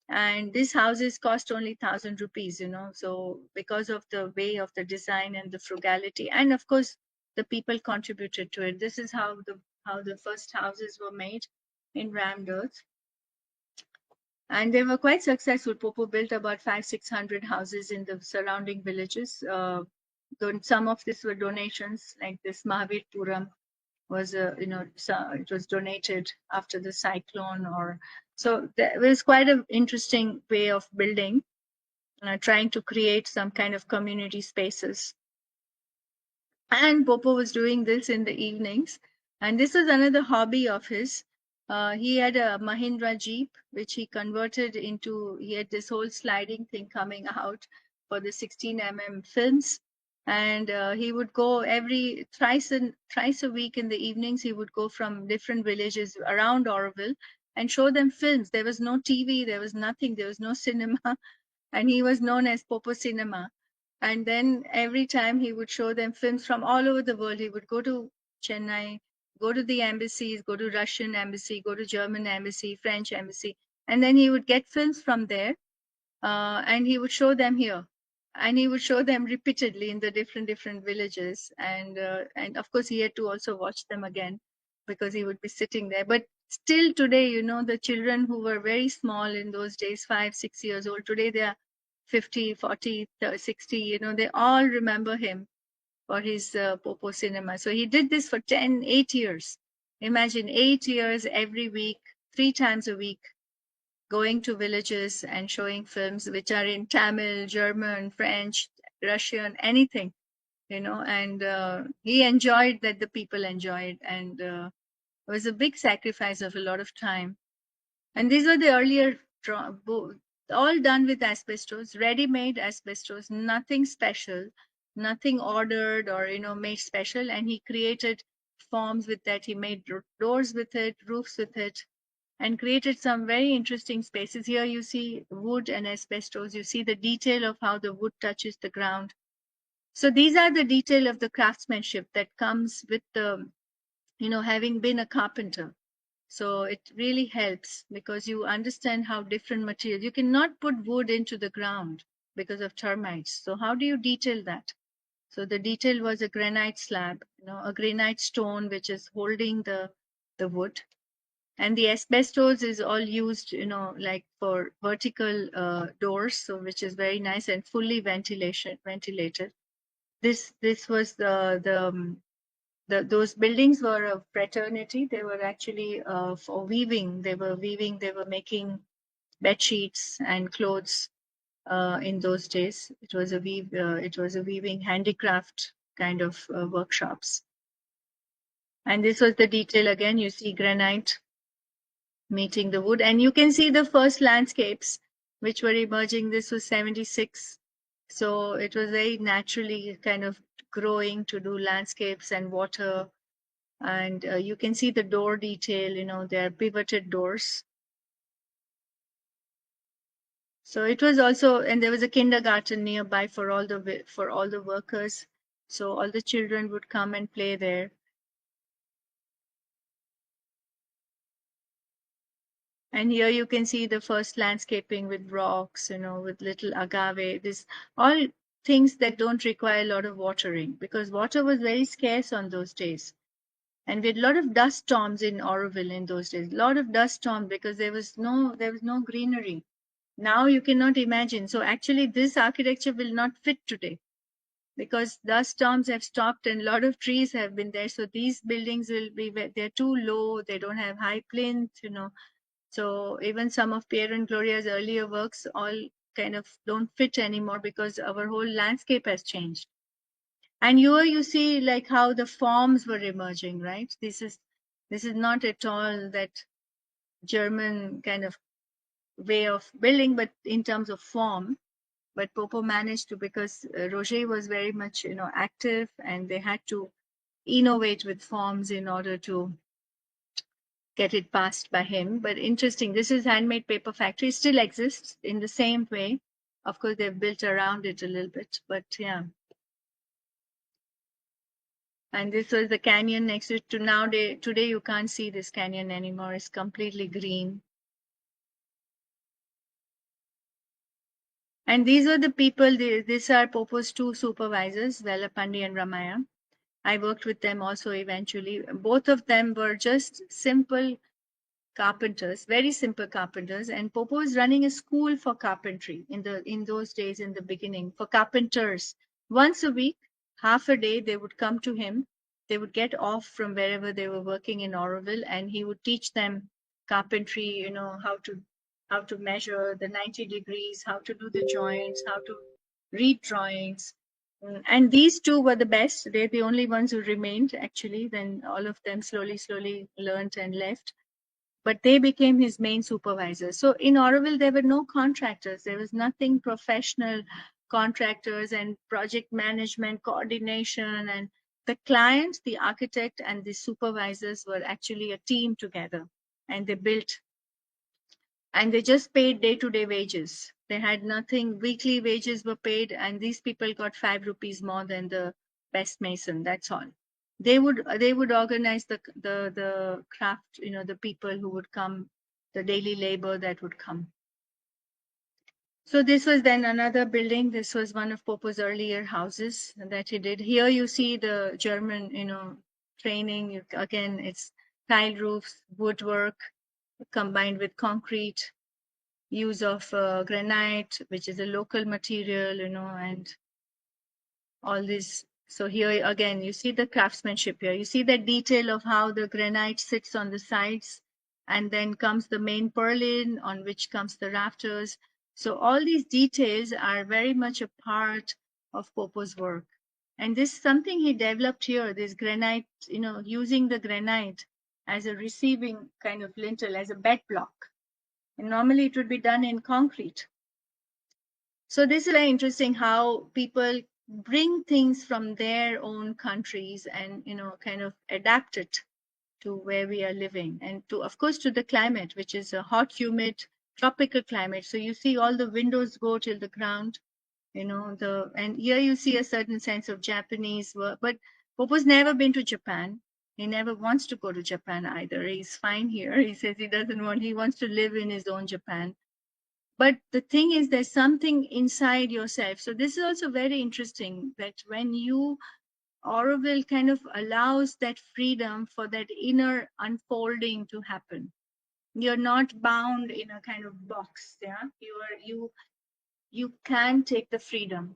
And these houses cost only 1,000 rupees, So because of the way of the design and the frugality, and of course the people contributed to it. This is how the first houses were made in rammed earth. And they were quite successful. Popo built about 500-600 houses in the surrounding villages. Some of these were donations, like this Mahavir Puram was it was donated after the cyclone, or so. There was quite an interesting way of building, trying to create some kind of community spaces. And Popo was doing this in the evenings. And this is another hobby of his. He had a Mahindra Jeep, which he converted into, he had this whole sliding thing coming out for the 16 films. And he would go thrice a week in the evenings. He would go from different villages around Auroville and show them films. There was no TV, there was nothing, there was no cinema. And he was known as Popo Cinema. And then every time he would show them films from all over the world. He would go to Chennai, go to the embassies, go to Russian embassy, go to German embassy, French embassy, and then he would get films from there, and he would show them here. And he would show them repeatedly in the different villages. And of course he had to also watch them again, because he would be sitting there. But still today, the children who were very small in those days, 5-6 years old, today they are 50, 40, 60, they all remember him for his Popo Cinema. So he did this for 8 years. Imagine 8 years, every week, 3 times a week. going to villages and showing films which are in Tamil, German, French, Russian, anything, and he enjoyed that the people enjoyed, and it was a big sacrifice of a lot of time. And these were the earlier all done with asbestos, ready-made asbestos, nothing special, nothing ordered or made special. And he created forms with that. He made doors with it, roofs with it, and created some very interesting spaces. Here you see wood and asbestos. You see the detail of how the wood touches the ground. So these are the detail of the craftsmanship that comes with the, having been a carpenter. So it really helps because you understand how different materials. You cannot put wood into the ground because of termites. So how do you detail that? So the detail was a granite slab, a granite stone which is holding the wood. And the asbestos is all used, like for vertical doors, so which is very nice and fully ventilated. This was those buildings were a fraternity. They were actually for weaving. They were weaving. They were making bed sheets and clothes in those days. It was a weaving handicraft kind of workshops. And this was the detail again. You see granite meeting the wood, and you can see the first landscapes which were emerging. This was 76, so it was very naturally kind of growing to do landscapes and water. And you can see the door detail, they are pivoted doors. So it was also, and there was a kindergarten nearby for all the workers. So all the children would come and play there. And here you can see the first landscaping with rocks, with little agave. This all things that don't require a lot of watering because water was very scarce on those days. And we had a lot of dust storms in Auroville in those days. A lot of dust storms because there was no greenery. Now you cannot imagine. So actually this architecture will not fit today because dust storms have stopped and a lot of trees have been there. So these buildings they're too low. They don't have high plinth. So even some of Pierre and Gloria's earlier works all kind of don't fit anymore because our whole landscape has changed. And here you see like how the forms were emerging, right? This is not at all that German kind of way of building, but in terms of form. But Popo managed to, because Roger was very much, active, and they had to innovate with forms in order to get it passed by him. But interesting, this is handmade paper factory. It still exists in the same way. Of course, they've built around it a little bit, but yeah. And this was the canyon next to it. Today you can't see this canyon anymore. It's completely green. And these were the people. These are Popo's two supervisors, Velapandi and Ramaya. I worked with them also eventually. Both of them were just simple carpenters, very simple carpenters. And Popo is running a school for carpentry in those days in the beginning for carpenters. Once a week, half a day, they would come to him. They would get off from wherever they were working in Auroville, and he would teach them carpentry. How to measure the 90 degrees, how to do the joints, how to read drawings. And these two were the best. They're the only ones who remained, actually. Then all of them slowly learned and left. But they became his main supervisors. So in Auroville, there were no contractors. There was nothing professional contractors and project management, coordination. And the client, the architect, and the supervisors were actually a team together. And they built, and they just paid day-to-day wages. They had nothing. Weekly wages were paid, and these people got 5 rupees more than the best mason. That's all. They would organize the craft, the people who would come, the daily labor that would come. So this was then another building. This was one of Popo's earlier houses that he did. Here you see the German, training. Again, it's tile roofs, woodwork combined with concrete, use of granite, which is a local material, and all this. So here again, you see the craftsmanship here. You see the detail of how the granite sits on the sides. and then comes the main purlin on which comes the rafters. So all these details are very much a part of Popo's work. And this is something he developed here, this granite, using the granite as a receiving kind of lintel, as a bed block. And normally it would be done in concrete. So this is very interesting how people bring things from their own countries and, kind of adapt it to where we are living, and to, of course, to the climate, which is a hot, humid, tropical climate. So you see all the windows go till the ground, and here you see a certain sense of Japanese work. But Popo's never been to Japan. He never wants to go to Japan either. He's fine here. He says he wants to live in his own Japan. But the thing is, there's something inside yourself. So this is also very interesting, that when Auroville kind of allows that freedom for that inner unfolding to happen. You're not bound in a kind of box. Yeah, you can take the freedom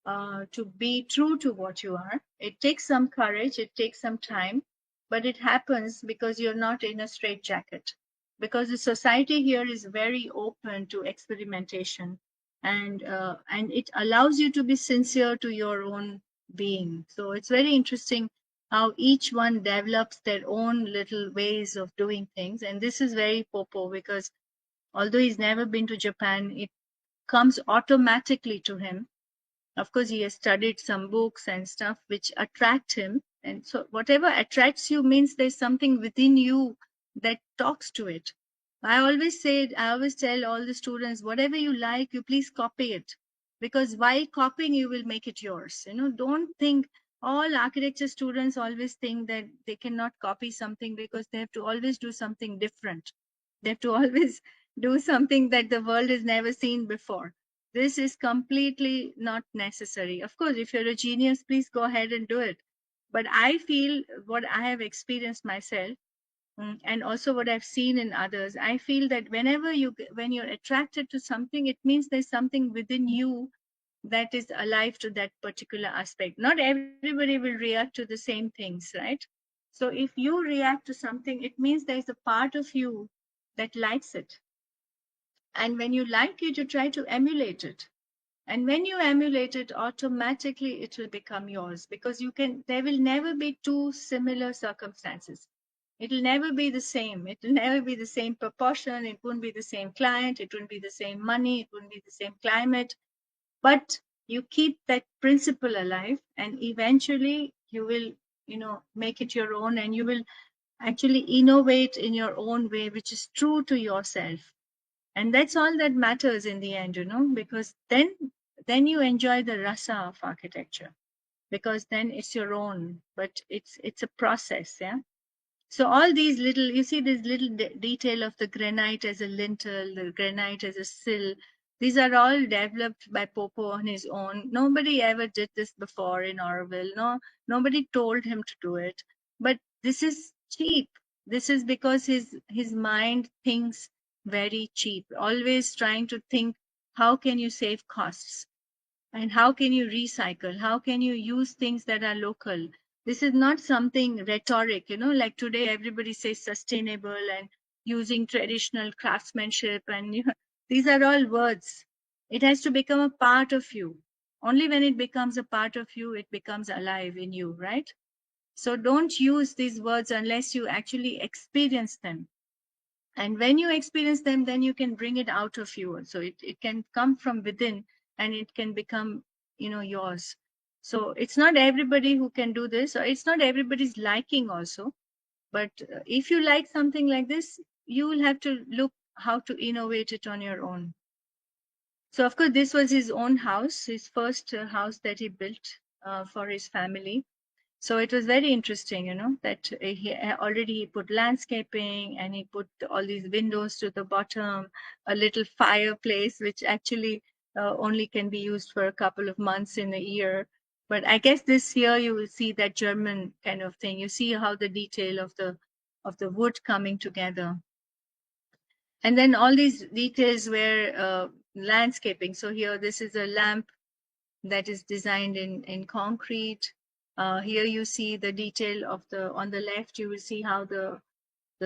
to be true to what you are. It takes some courage, it takes some time, but it happens because you're not in a straitjacket. Because the society here is very open to experimentation, and it allows you to be sincere to your own being. So it's very interesting how each one develops their own little ways of doing things, and this is very Popo, because although he's never been to Japan, it comes automatically to him. Of course, he has studied some books and stuff which attract him. And so whatever attracts you means there's something within you that talks to it. I always tell all the students, whatever you like, you please copy it. Because while copying, you will make it yours. Don't think, all architecture students always think that they cannot copy something because they have to always do something different. They have to always do something that the world has never seen before. This is completely not necessary. Of course, if you're a genius, please go ahead and do it. But I feel, what I have experienced myself, and also what I've seen in others, I feel that when you're attracted to something, it means there's something within you that is alive to that particular aspect. Not everybody will react to the same things, right? So if you react to something, it means there's a part of you that likes it. And when you like it, you try to emulate it. And when you emulate it, automatically it will become yours, because there will never be two similar circumstances. It will never be the same. It will never be the same proportion. It won't be the same client. It won't be the same money. It won't be the same climate. But you keep that principle alive, and eventually you will, make it your own, and you will actually innovate in your own way, which is true to yourself. And that's all that matters in the end, because then you enjoy the rasa of architecture, because then it's your own, but it's a process. Yeah. So all these little, you see this little detail of the granite as a lintel, the granite as a sill, these are all developed by Popo on his own. Nobody ever did this before in Auroville. Nobody told him to do it. But this is cheap. This is because his mind thinks very cheap, always trying to think, how can you save costs? And how can you recycle? How can you use things that are local? This is not something rhetoric, like today everybody says sustainable and using traditional craftsmanship, and these are all words. It has to become a part of you. Only when it becomes a part of you, it becomes alive in you, right? So don't use these words unless you actually experience them. And when you experience them, then you can bring it out of you. So it can come from within, and it can become, yours. So it's not everybody who can do this, or it's not everybody's liking also. But if you like something like this, you will have to look how to innovate it on your own. So of course, this was his own house, his first house that he built for his family. So it was very interesting, that he already put landscaping, and he put all these windows to the bottom, a little fireplace, which actually only can be used for a couple of months in a year. But I guess this year you will see that German kind of thing. You see how the detail of the wood coming together. And then all these details were landscaping. So here, this is a lamp that is designed in concrete. Here you see the detail of on the left, you will see how the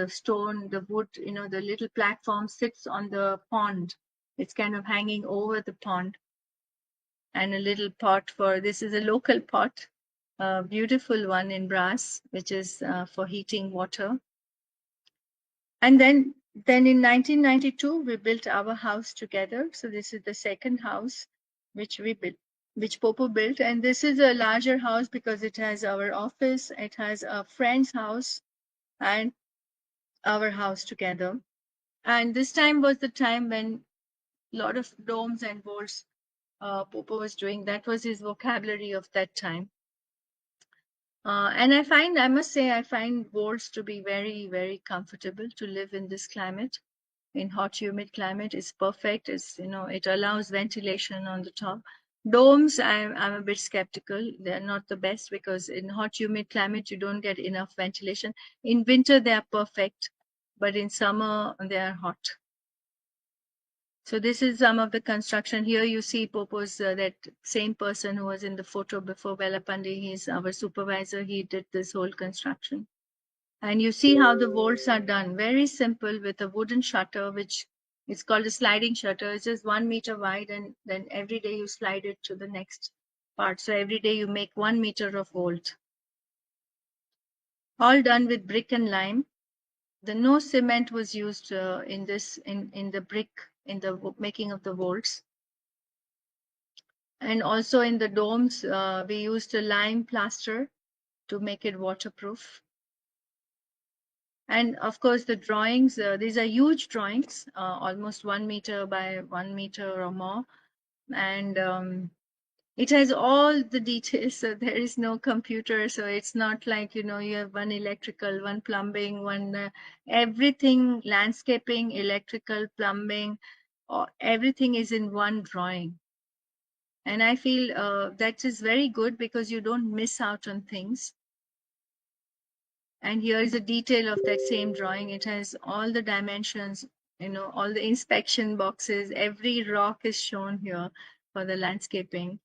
stone, the wood, the little platform sits on the pond. It's kind of hanging over the pond. And a little pot this is a local pot, a beautiful one in brass, which is for heating water. And then in 1992, we built our house together. So this is the second house which we built, which Popo built. And this is a larger house because it has our office, it has a friend's house, and our house together. And this time was the time when a lot of domes and bolts Popo was doing. That was his vocabulary of that time. And I must say, I find bolts to be very, very comfortable to live in this climate. In hot, humid climate, it's perfect. It allows ventilation on the top. Domes, I'm a bit skeptical. They're not the best because in hot, humid climate, you don't get enough ventilation. In winter, they are perfect, but in summer, they are hot. So this is some of the construction. Here you see Popo's, that same person who was in the photo before, Velapandi. He's our supervisor. He did this whole construction. And you see how the bolts are done. Very simple with a wooden shutter, which is called a sliding shutter. It's just 1 meter wide, and then every day you slide it to the next part. So every day you make 1 meter of bolt. All done with brick and lime. No cement was used in the brick, in the making of the bolts. And also in the domes, we used a lime plaster to make it waterproof. And of course, the drawings, these are huge drawings, almost 1 meter by 1 meter or more. And it has all the details. So there is no computer. So it's not like, you have one electrical, one plumbing, everything, landscaping, electrical, plumbing, everything is in one drawing. And I feel that is very good because you don't miss out on things. And here is a detail of that same drawing. It has all the dimensions, all the inspection boxes. Every rock is shown here for the landscaping.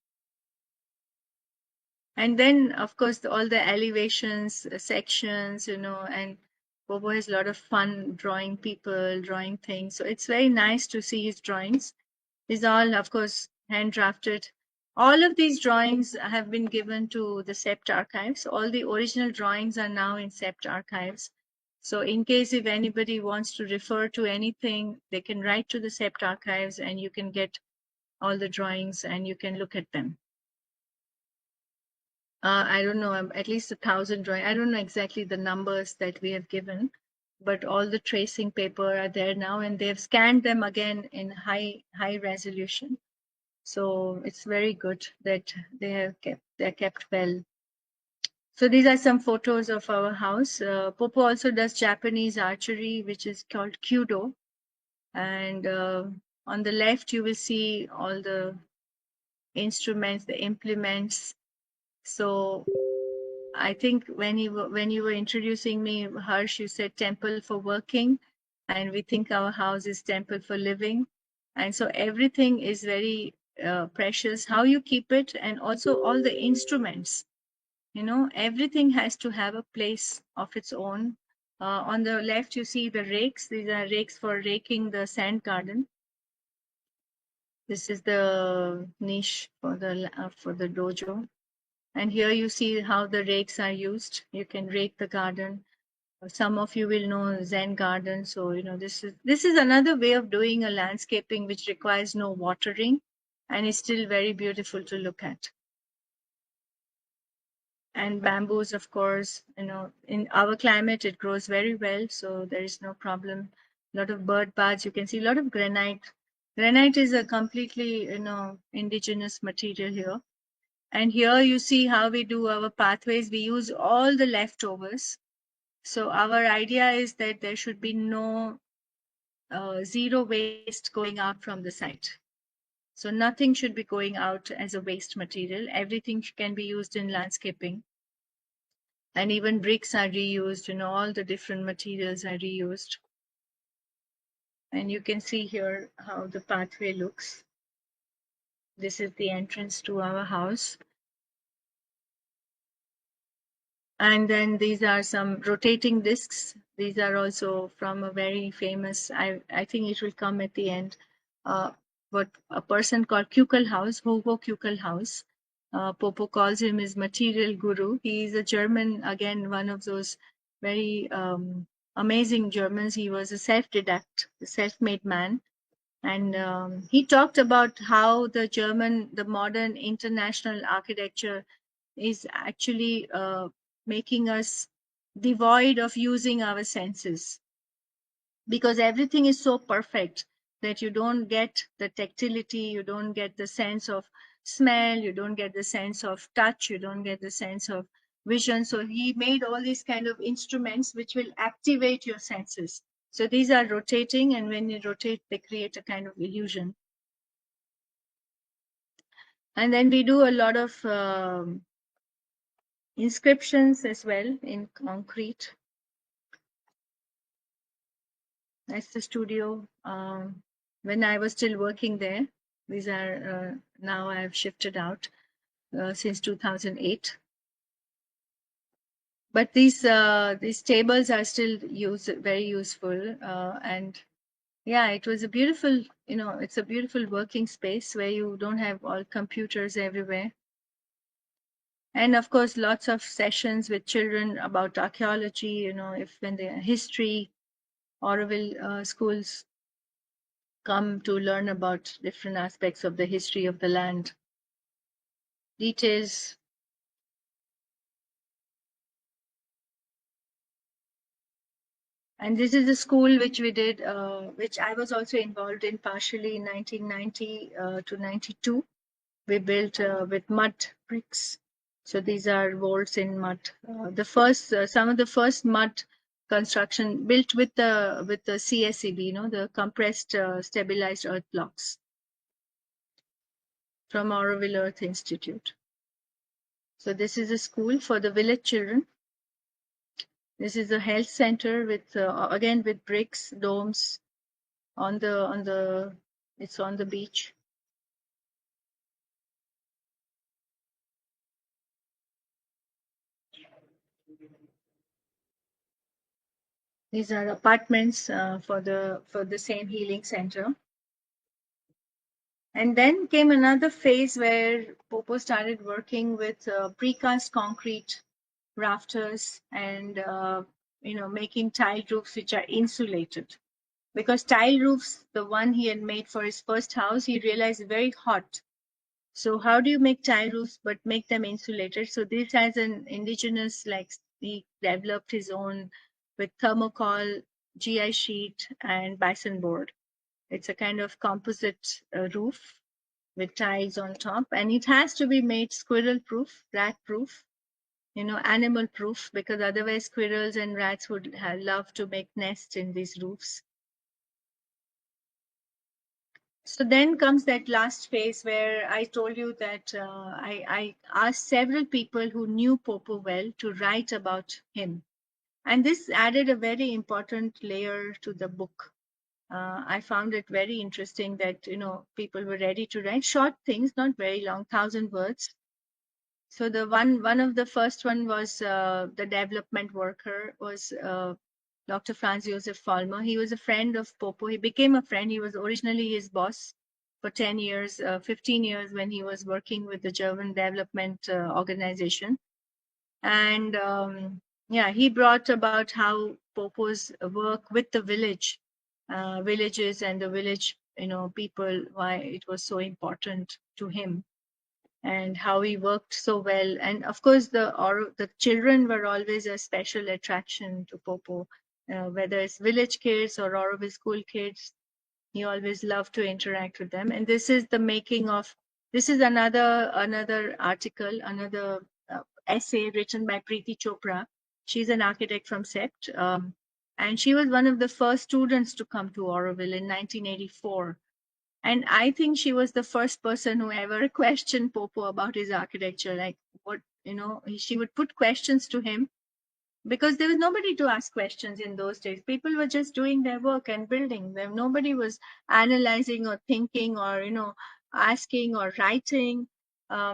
And then, of course, all the elevations, sections, and Bobo has a lot of fun drawing people, drawing things. So it's very nice to see his drawings. These all, of course, hand drafted. All of these drawings have been given to the SEPT archives. All the original drawings are now in SEPT archives. So in case if anybody wants to refer to anything, they can write to the SEPT archives and you can get all the drawings and you can look at them. I don't know, at least 1,000 drawings. I don't know exactly the numbers that we have given, but all the tracing paper are there now and they've scanned them again in high resolution. So it's very good that they're kept well. So these are some photos of our house. Popo also does Japanese archery, which is called Kyudo. And on the left, you will see all the instruments, the implements. So I think when you were introducing me, Harsh, you said temple for working, and we think our house is temple for living. And so everything is very precious, how you keep it, and also all the instruments. Everything has to have a place of its own. On the left, you see the rakes. These are rakes for raking the sand garden. This is the niche for the dojo. And here you see how the rakes are used. You can rake the garden. Some of you will know Zen garden. So, this is another way of doing a landscaping which requires no watering and is still very beautiful to look at. And bamboos, of course, in our climate, it grows very well. So there is no problem. A lot of bird baths. You can see a lot of granite. Granite is a completely, indigenous material here. And here you see how we do our pathways. We use all the leftovers. So our idea is that there should be no zero waste going out from the site. So nothing should be going out as a waste material. Everything can be used in landscaping. And even bricks are reused, all the different materials are reused. And you can see here how the pathway looks. This is the entrance to our house. And then these are some rotating discs. These are also from a very famous, I think it will come at the end, what a person called Kuckelhaus, Hugo Kuckelhaus. Popo calls him his material guru. He is a German, again, one of those very amazing Germans. He was a self-didact, a self-made man. And he talked about how the modern international architecture is actually making us devoid of using our senses, because everything is so perfect that you don't get the tactility, you don't get the sense of smell, you don't get the sense of touch, you don't get the sense of vision. So he made all these kind of instruments which will activate your senses. So these are rotating, and when you rotate, they create a kind of illusion. And then we do a lot of inscriptions as well in concrete. That's the studio. When I was still working there, these are now I've shifted out since 2008. But these tables are still very useful, and yeah, it was a beautiful, it's a beautiful working space where you don't have all computers everywhere. And of course, lots of sessions with children about archaeology, if when the history, Auroville schools come to learn about different aspects of the history of the land. Details. And this is a school which we did, which I was also involved in partially in 1990 to 92. We built with mud bricks. So these are vaults in mud. Some of the first mud construction built with the CSEB, the compressed stabilized earth blocks from Auroville Earth Institute. So this is a school for the village children. This is a health center with again with bricks, domes it's on the beach. These are apartments for the same healing center. And then came another phase where Popo started working with precast concrete rafters and making tile roofs which are insulated. Because tile roofs, the one he had made for his first house, he realized very hot. So how do you make tile roofs but make them insulated? So this has an indigenous, like he developed his own with thermocol, GI sheet, and bison board. It's a kind of composite roof with tiles on top, and it has to be made squirrel proof, rat proof, animal proof, because otherwise squirrels and rats would love to make nests in these roofs. So then comes that last phase where I told you that I asked several people who knew Popo well to write about him. And this added a very important layer to the book. I found it very interesting that, people were ready to write short things, not very long, 1,000 words. So the one of the first one was the development worker was Dr. Franz Josef Vollmer. He was a friend of Popo. He became a friend. He was originally his boss for 10 years, 15 years when he was working with the German development organization. And yeah, he brought about how Popo's work with the villages and the village, people, why it was so important to him and how he worked so well. And of course, the children were always a special attraction to Popo, whether it's village kids or Auroville school kids. He always loved to interact with them. And this is the making of. This is another article, another essay written by Preeti Chopra. She's an architect from CEPT, and she was one of the first students to come to Auroville in 1984. And I think she was the first person who ever questioned Popo about his architecture. Like what, she would put questions to him because there was nobody to ask questions in those days. People were just doing their work and building them. Nobody was analyzing or thinking or, asking or writing.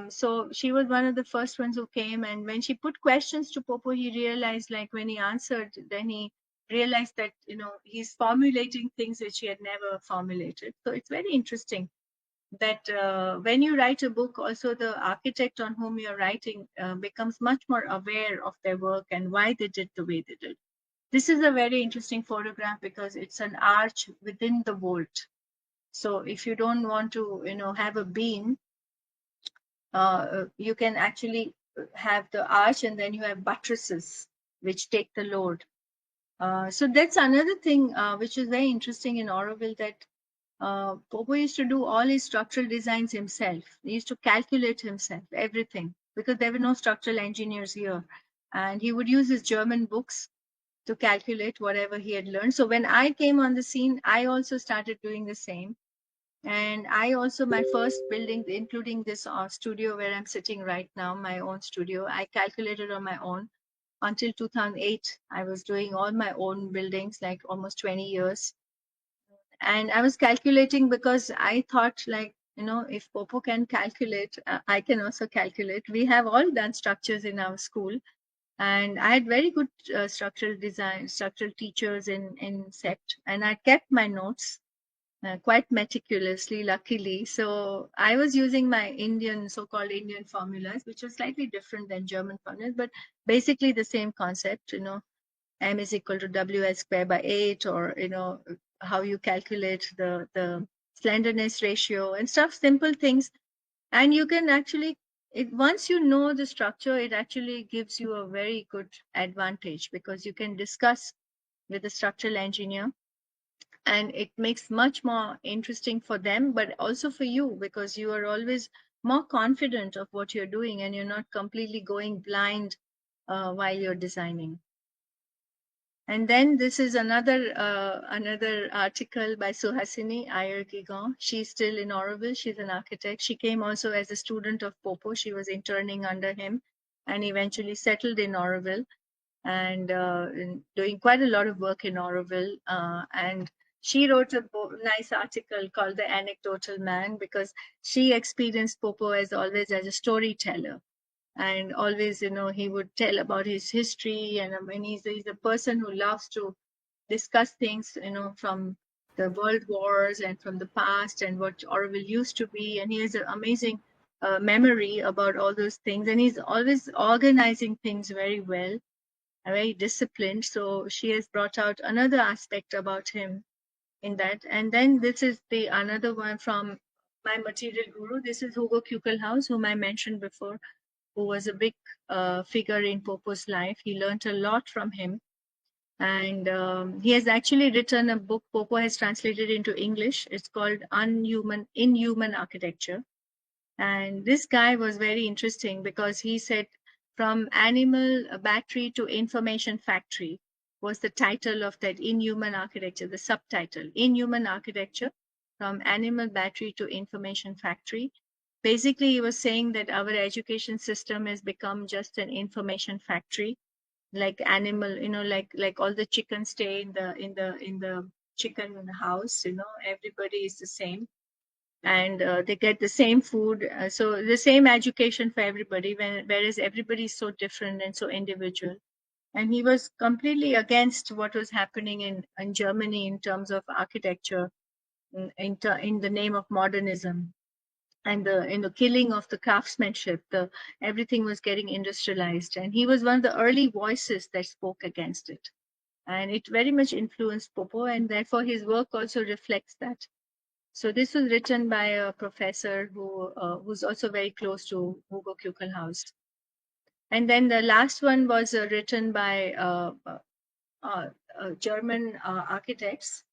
So she was one of the first ones who came, and when she put questions to Popo, he realized, like when he answered, then he realized that he's formulating things which he had never formulated. So it's very interesting that when you write a book, also the architect on whom you're writing becomes much more aware of their work and why they did the way they did. This is a very interesting photograph because it's an arch within the vault. So if you don't want to, have a beam, you can actually have the arch, and then you have buttresses which take the load. So that's another thing which is very interesting in Auroville, that Popo used to do all his structural designs himself. He used to calculate himself everything because there were no structural engineers here, and he would use his German books to calculate whatever he had learned. So when I came on the scene, I also started doing the same. And I also, my first building, including this studio where I'm sitting right now, my own studio, I calculated on my own. Until 2008, I was doing all my own buildings, like almost 20 years. And I was calculating because I thought, like, if Popo can calculate, I can also calculate. We have all done structures in our school. And I had very good structural teachers in SEPT, and I kept my notes quite meticulously, luckily. So I was using my so-called Indian formulas, which are slightly different than German formulas, but basically the same concept, M is equal to WS square by 8, or, how you calculate the slenderness ratio and stuff, simple things. And you can actually, once you know the structure, it actually gives you a very good advantage because you can discuss with the structural engineer, and it makes much more interesting for them, but also for you, because you are always more confident of what you're doing and you're not completely going blind while you're designing. And then this is another article by Suhasini Iyer Gigon. She's still in Auroville. She's an architect. She came also as a student of Popo. She was interning under him and eventually settled in Auroville, and doing quite a lot of work in Auroville. And she wrote a nice article called The Anecdotal Man, because she experienced Popo as always as a storyteller. And always, he would tell about his history. And he's a person who loves to discuss things, from the world wars and from the past and what Auroville used to be. And he has an amazing memory about all those things. And he's always organizing things very well, very disciplined. So she has brought out another aspect about him in that. And then this is the another one from my material guru. This is Hugo Kuckelhaus, whom I mentioned before, who was a big figure in Popo's life. He learned a lot from him. And he has actually written a book Popo has translated into English. It's called Inhuman Architecture. And this guy was very interesting because he said, from animal battery to information factory was the title of that Inhuman Architecture, the subtitle, Inhuman Architecture, from animal battery to information factory. Basically, he was saying that our education system has become just an information factory, like animal, like all the chickens stay in the chicken house, everybody is the same, and they get the same food, so the same education for everybody, whereas everybody is so different and so individual. And he was completely against what was happening in Germany in terms of architecture, in the name of modernism, and the killing of the craftsmanship. Everything was getting industrialized, and he was one of the early voices that spoke against it, and it very much influenced Popo, and therefore his work also reflects that. So this was written by a professor who's also very close to Hugo Kuckelhaus. And then the last one was written by German architects.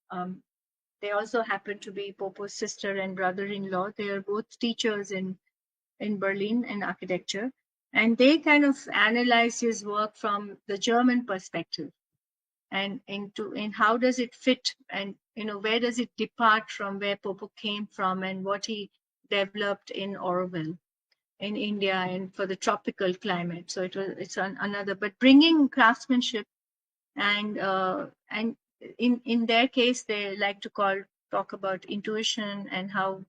They also happen to be Popo's sister and brother-in-law. They are both teachers in Berlin in architecture. And they kind of analyze his work from the German perspective, and in how does it fit, and where does it depart from where Popo came from and what he developed in Auroville in India and for the tropical climate. So it's another, but bringing craftsmanship, and in their case they like to talk about intuition and how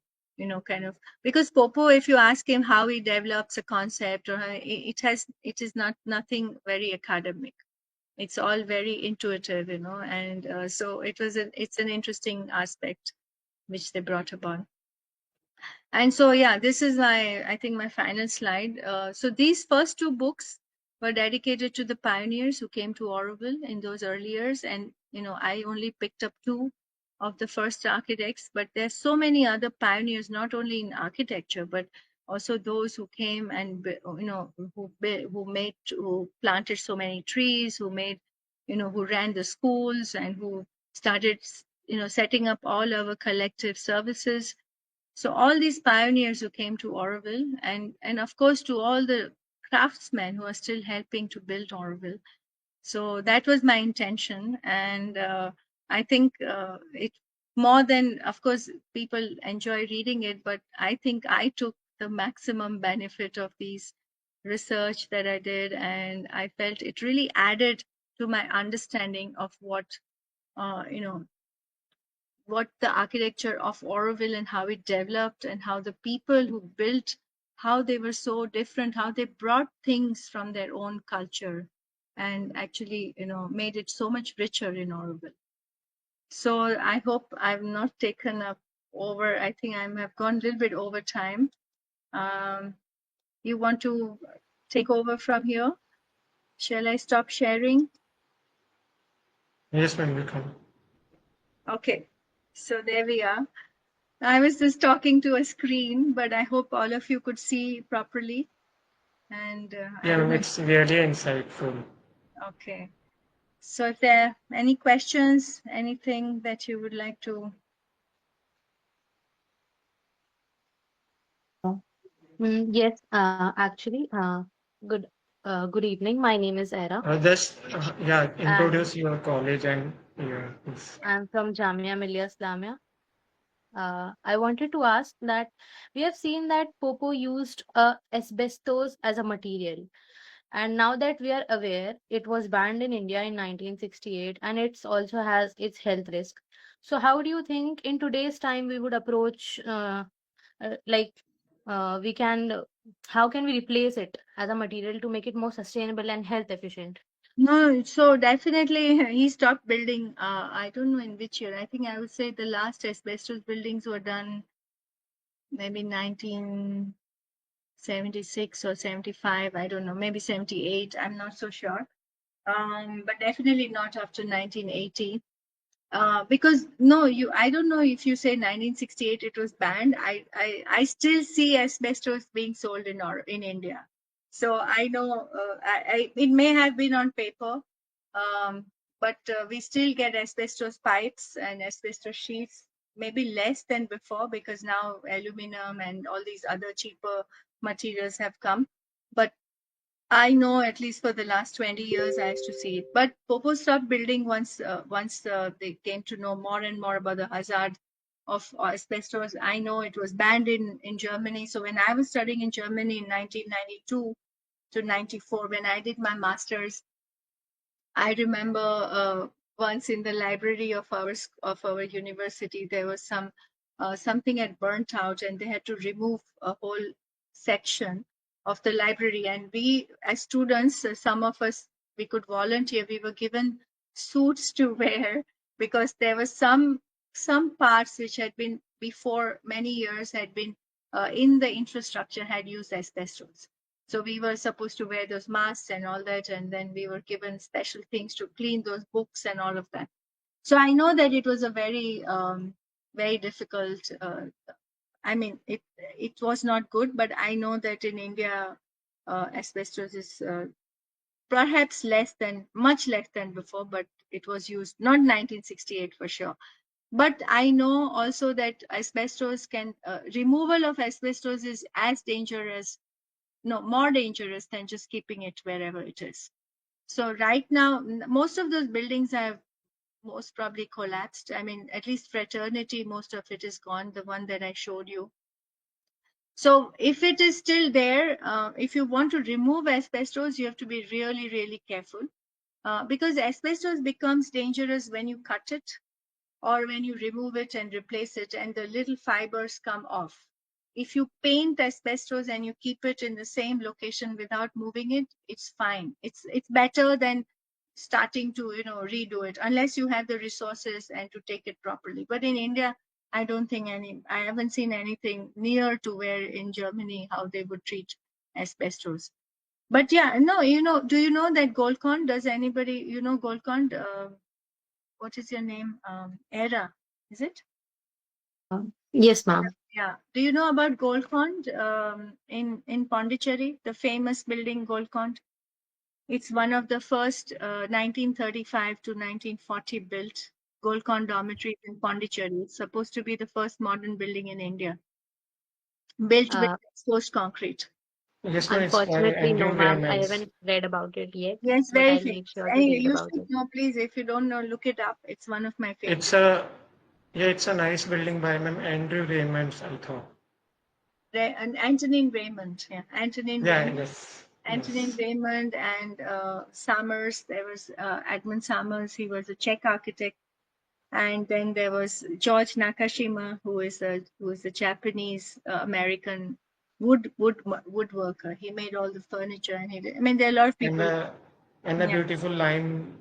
kind of, because Popo, if you ask him how he develops a concept, or it is nothing very academic. It's all very intuitive, and so it's an interesting aspect which they brought upon. And so, yeah, this is I think my final slide. So these first two books were dedicated to the pioneers who came to Auroville in those early years. And, I only picked up two of the first architects, but there's so many other pioneers, not only in architecture, but also those who came and, who planted so many trees, who made, who ran the schools, and who started, setting up all our collective services. So all these pioneers who came to Auroville, and of course to all the craftsmen who are still helping to build Auroville. So that was my intention, and I think it more than, of course, people enjoy reading it, but I think I took the maximum benefit of these research that I did, and I felt it really added to my understanding of what what the architecture of Auroville and how it developed, and how the people who built, how they were so different, how they brought things from their own culture and actually, made it so much richer in Auroville. So I hope I've not taken up over. I think have gone a little bit over time. You want to take over from here? Shall I stop sharing? Yes, ma'am, you can. Okay. So there we are. I was just talking to a screen, but I hope all of you could see properly. And I Yeah, don't ma'am, know. it's really insightful. Okay. So if there are any questions, anything that you would like to. Yes, actually, good evening. My name is Era, Yeah, and introduce your college and yeah, yes. I'm from Jamia Millia Islamia. I wanted to ask that we have seen that Popo used asbestos as a material, and now that we are aware, it was banned in India in 1968, and it also has its health risk. So, how do you think in today's time we would approach like we can how can we replace it as a material to make it more sustainable and health efficient? No, so definitely he stopped building. I don't know in which year. I think I would say the last asbestos buildings were done maybe 1976 or 75. I don't know, maybe 78. I'm not so sure. But definitely not after 1980. Because no, I don't know if you say 1968 it was banned. I still see asbestos being sold in India. So I know it may have been on paper, um, but we still get asbestos pipes and asbestos sheets, maybe less than before because now aluminum and all these other cheaper materials have come. But I know at least for the last 20 years I used to see it. But Popo stopped building once they came to know more and more about the hazard of asbestos. I know it was banned in Germany. So when I was studying in Germany in 1992 to 94, when I did my master's, I remember once in the library of our university, there was something had burnt out, and they had to remove a whole section of the library. And we, as students, some of us, we could volunteer. We were given suits to wear because there were some parts which had been before many years had been in the infrastructure had used asbestos. So we were supposed to wear those masks and all that, and then we were given special things to clean those books and all of that. So I know that it was a very difficult. I mean, it was not good, but I know that in India, asbestos is perhaps much less than before, but it was used not 1968 for sure. But I know also that asbestos removal of asbestos is as dangerous, no, more dangerous than just keeping it wherever it is. So right now, most of those buildings have most probably collapsed. I mean, at least fraternity, most of it is gone, the one that I showed you. So if it is still there, if you want to remove asbestos, you have to be really, really careful because asbestos becomes dangerous when you cut it. or when you remove it and replace it and the little fibers come off. If you paint asbestos and you keep it in the same location without moving it, it's fine. It's better than starting to redo it, unless you have the resources and to take it properly. But in India, I don't think I haven't seen anything near to where in Germany how they would treat asbestos. But yeah, no, do you know that Golcon? Does anybody, Golcon? What is your name? Era, is it? Yes, ma'am. Yeah. Do you know about Golcon in Pondicherry, the famous building Golcon? It's one of the first 1935 to 1940 built Golcon dormitories in Pondicherry. It's supposed to be the first modern building in India, built with Uh, exposed concrete. Yes, no, it's by Unfortunately, Andrew no, ma'am. I Raymond's. haven't read about it yet, Yes, but very I'll famous. make sure to And read you about should it. know, please, if you don't know, look it up. It's one of my favorites. It's a Yeah, it's a nice building by Andrew Raymond's, I thought. And Antonin Raymond. Yeah, Antonin Yeah, Raymond. yes, Antonin yes. Raymond and Summers. There was Edmund Summers. He was a Czech architect. And then there was George Nakashima, who is a Japanese American woodworker. He made all the furniture, and I mean, there are a lot of And people. the and the Yeah, beautiful lime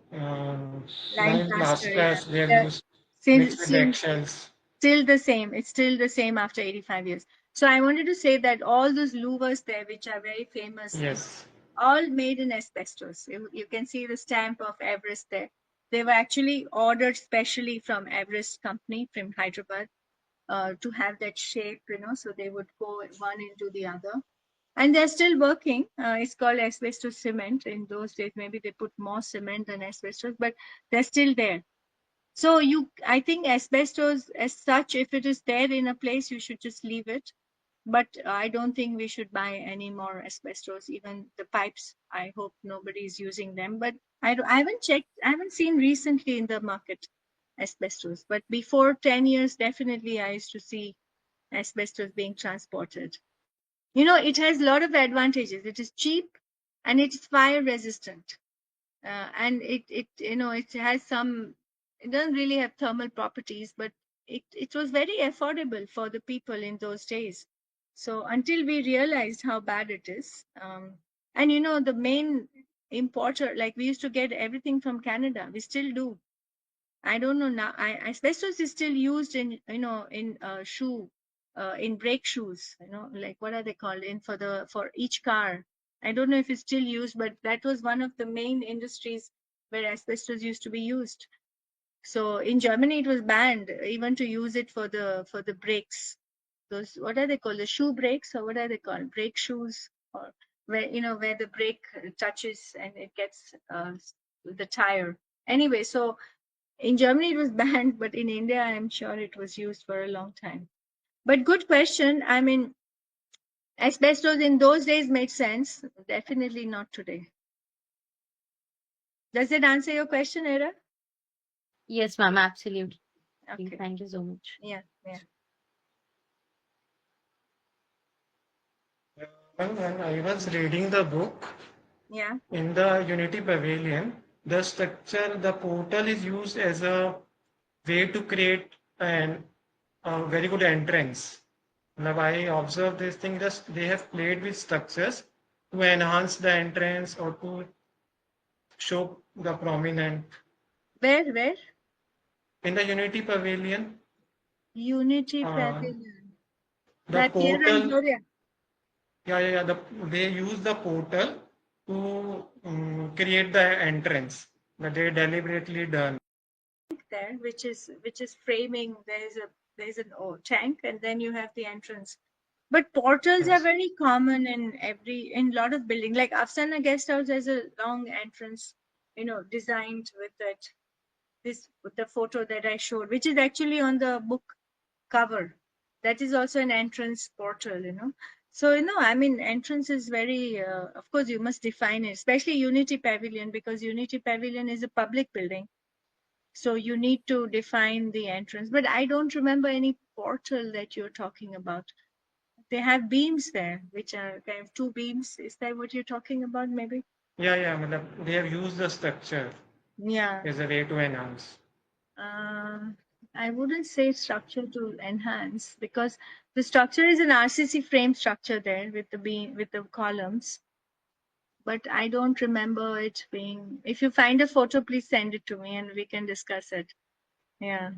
lime plaster. plaster they have Yeah, used still, mixed with the still, eggshells. still the same. It's still the same after 85 years. So I wanted to say that all those louvers there, which are very famous, Yes. all made in asbestos. You can see the stamp of Everest there. They were actually ordered specially from Everest company from Hyderabad to have that shape, so they would go one into the other. And they're still working. It's called asbestos cement. In those days, maybe they put more cement than asbestos, but they're still there. So I think asbestos as such, if it is there in a place, you should just leave it. But I don't think we should buy any more asbestos, even the pipes. I hope nobody is using them. But I haven't checked, I haven't seen recently in the market asbestos. But before 10 years, definitely I used to see asbestos being transported. It has a lot of advantages. It is cheap and it is fire resistant. And it has some, it doesn't really have thermal properties, but it was very affordable for the people in those days. So until we realized how bad it is, and the main importer, like we used to get everything from Canada, we still do. I don't know now. Asbestos is still used in in shoe, in brake shoes. Like what are they called? For each car. I don't know if it's still used, but that was one of the main industries where asbestos used to be used. So in Germany, it was banned even to use it for the brakes. Those, what are they called? The shoe brakes, or what are they called? Brake shoes, or where the brake touches and it gets the tire. Anyway, so in Germany, it was banned, but in India, I'm sure it was used for a long time. But good question. I mean, asbestos in those days made sense. Definitely not today. Does it answer your question, Era? Yes, ma'am. Absolutely. Okay. Thank you so much. Yeah, yeah, Well, when I was reading the book yeah. in the Unity Pavilion, the structure, the portal is used as a way to create a very good entrance. Now I observed this thing, just they have played with structures to enhance the entrance or to show the prominent. Where? In the Unity Pavilion, Unity uh, Pavilion. the That here and portal, Gloria. they use the portal to create the entrance. But they deliberately done. There, which is framing. There's an tank, and then you have the entrance. But portals are Yes. very common in a lot of buildings. Like Afsana Guest House has a long entrance, designed with with the photo that I showed, which is actually on the book cover. That is also an entrance portal. So, I mean, entrance is very, of course, you must define it, especially Unity Pavilion, because Unity Pavilion is a public building. So you need to define the entrance. But I don't remember any portal that you're talking about. They have beams there, which are kind of two beams. Is that what you're talking about, maybe? They have used the structure Yeah. as a way to enhance. Um, I wouldn't say structure to enhance, because the structure is an RCC frame structure there with the beam, with the columns. But I don't remember it being. If you find a photo, please send it to me and we can discuss it. Yeah.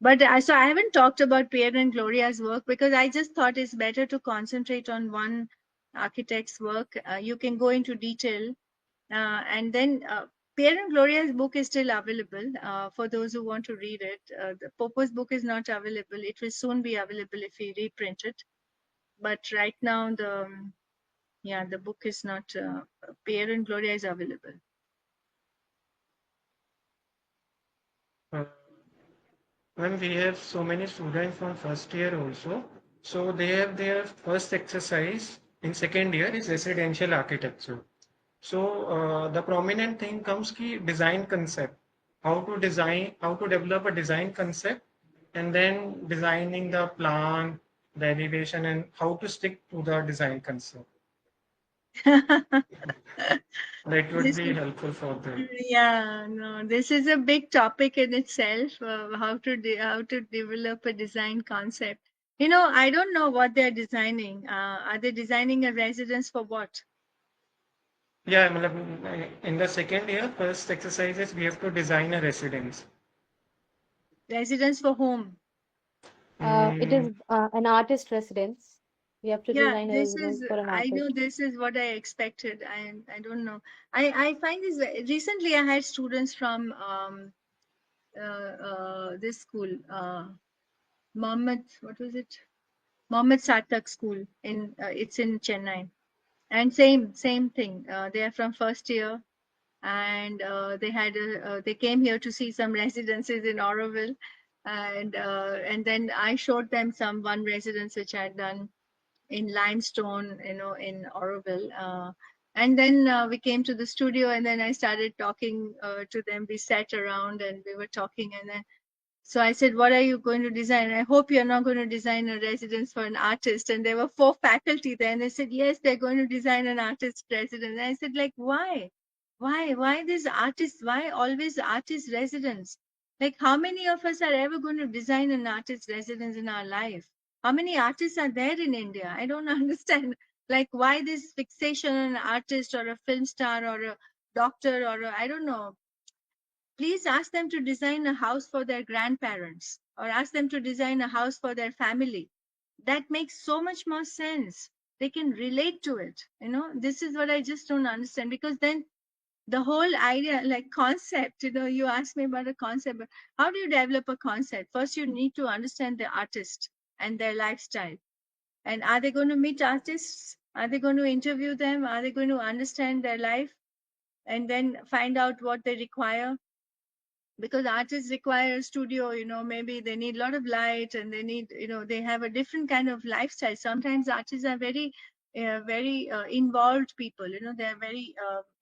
But so I haven't talked about Pierre and Gloria's work because I just thought it's better to concentrate on one architect's work. You can go into detail, and then Pierre and Gloria's book is still available for those who want to read it. The Popo's book is not available. It will soon be available if we reprint it. But right now, the book is not. Pierre and Gloria is available. Uh, when we have so many students from first year also, so they have their first exercise in second year is residential architecture. So the prominent thing comes ki design concept, how to develop a design concept, and then designing the plan, the elevation, and how to stick to the design concept. That would This be is, helpful for them. yeah, no, this is a big topic in itself. How to how to develop a design concept. You know, I don't know what they're designing. Are they designing a residence for what? Yeah, in the second year, first exercises we have to design a residence. Residence for whom? It is Mm, an artist residence. We have to Yeah, design a this is. residence for an I know artist. this is what I expected. I don't know. I find this recently. I had students from this school, Mohammed. What was it? Mohammed Sartak School in it's in Chennai, and same thing. They are from first year, and they came here to see some residences in Auroville, and then I showed them one residence which I had done in limestone, in Auroville. And then we came to the studio, and then I started talking to them. We sat around and we were talking, and then so I said, "What are you going to design? I hope you're not going to design a residence for an artist." And there were 4 faculty there, and they said, "Yes, they're going to design an artist residence." And I said, "Like, why? Why this artist? Why always artist residence? Like, how many of us are ever going to design an artist residence in our life? How many artists are there in India? I don't understand. Like, why this fixation on an artist or a film star or a doctor or I don't know. Please ask them to design a house for their grandparents or ask them to design a house for their family. That makes so much more sense. They can relate to it. This is what I just don't understand, because then the whole idea, like concept, you asked me about a concept, but how do you develop a concept? First, you need to understand the artist and their lifestyle. And are they going to meet artists? Are they going to interview them? Are they going to understand their life and then find out what they require? Because artists require a studio, maybe they need a lot of light, and they need, they have a different kind of lifestyle. Sometimes artists are very involved people, they're very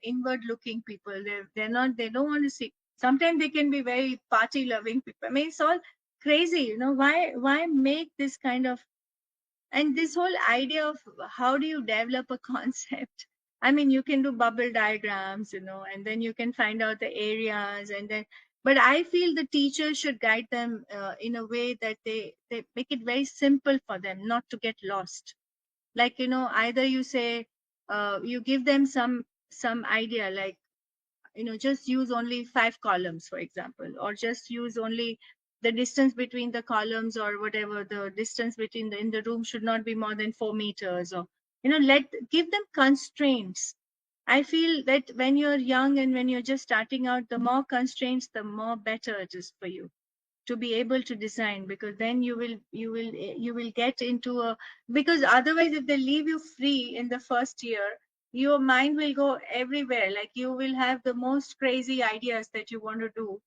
inward looking people. They don't want to see. Sometimes they can be very party loving people. I mean, it's all crazy. Why make this kind of, and this whole idea of how do you develop a concept? I mean, you can do bubble diagrams, and then you can find out the areas, and then, but I feel the teachers should guide them in a way that they make it very simple for them not to get lost. Like, either you say, you give them some idea, like, just use only 5 columns, for example, or just use only the distance between the columns, or whatever the distance between in the room should not be more than 4 meters, or give them constraints. I feel that when you're young and when you're just starting out, the more constraints, the more better it is for you to be able to design, because then you will get into a, because otherwise if they leave you free in the first year, your mind will go everywhere. Like, you will have the most crazy ideas that you want to do,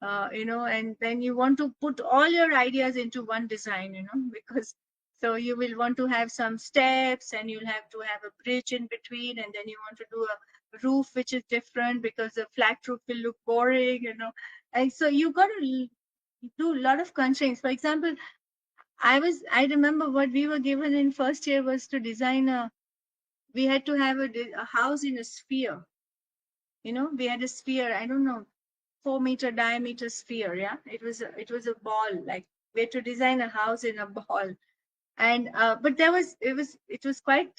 and then you want to put all your ideas into one design, because so you will want to have some steps, and you'll have to have a bridge in between, and then you want to do a roof which is different, because the flat roof will look boring, and so you got to do a lot of constraints. For example, I remember what we were given in first year was to design we had to have a house in a sphere. We had a sphere. I don't know. 4-meter diameter sphere. Yeah, it was a ball. Like we had to design a house in a ball. And but it was quite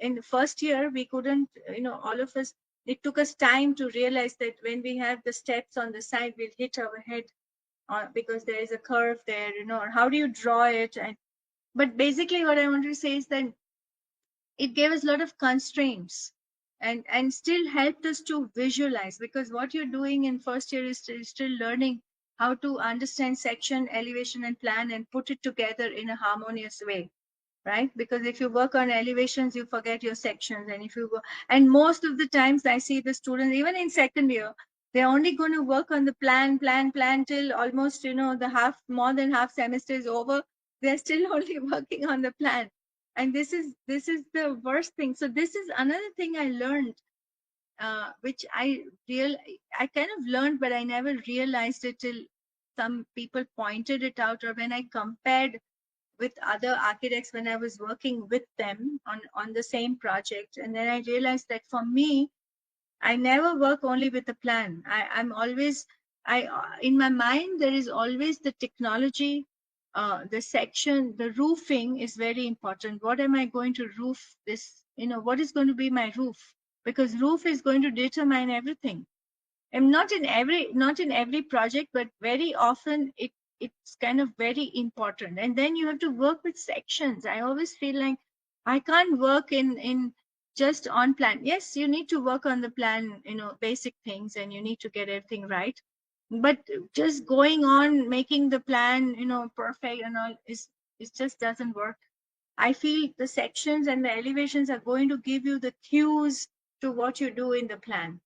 in the first year we couldn't, all of us, it took us time to realize that when we have the steps on the side we'll hit our head because there is a curve there, or how do you draw it. And but basically what I want to say is that it gave us a lot of constraints and still helped us to visualize, because what you're doing in first year is still learning how to understand section, elevation, and plan and put it together in a harmonious way, right? Because if you work on elevations, you forget your sections. And if you go, and most of the times I see the students, even in second year, they're only going to work on the plan till almost, more than half semester is over. They're still only working on the plan. And this is the worst thing. So this is another thing I learned, which I kind of learned, but I never realized it till some people pointed it out, or when I compared with other architects when I was working with them on the same project. And then I realized that for me, I never work only with a plan. I'm always, in my mind, there is always the technology, the section, the roofing is very important. What am I going to roof this? What is going to be my roof? Because roof is going to determine everything. And not in every project, but very often it's kind of very important. And then you have to work with sections. I always feel like I can't work in just on plan. Yes, you need to work on the plan, basic things, and you need to get everything right. But just going on making the plan, perfect and all, it just doesn't work. I feel the sections and the elevations are going to give you the cues to what you do in the plan.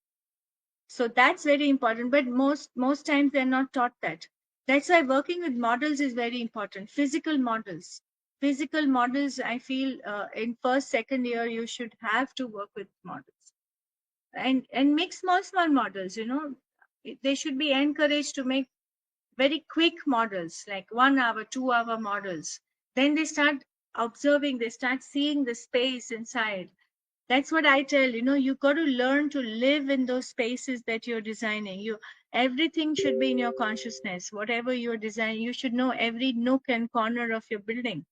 So that's very important, but most times they're not taught that. That's why working with models is very important. Physical models, I feel in first second year you should have to work with models, and make small models. They should be encouraged to make very quick models, like 1 hour 2 hour models. Then they start observing, they start seeing the space inside. That's what I tell, you got to learn to live in those spaces that you're designing. Everything should be in your consciousness. Whatever you're designing, you should know every nook and corner of your building.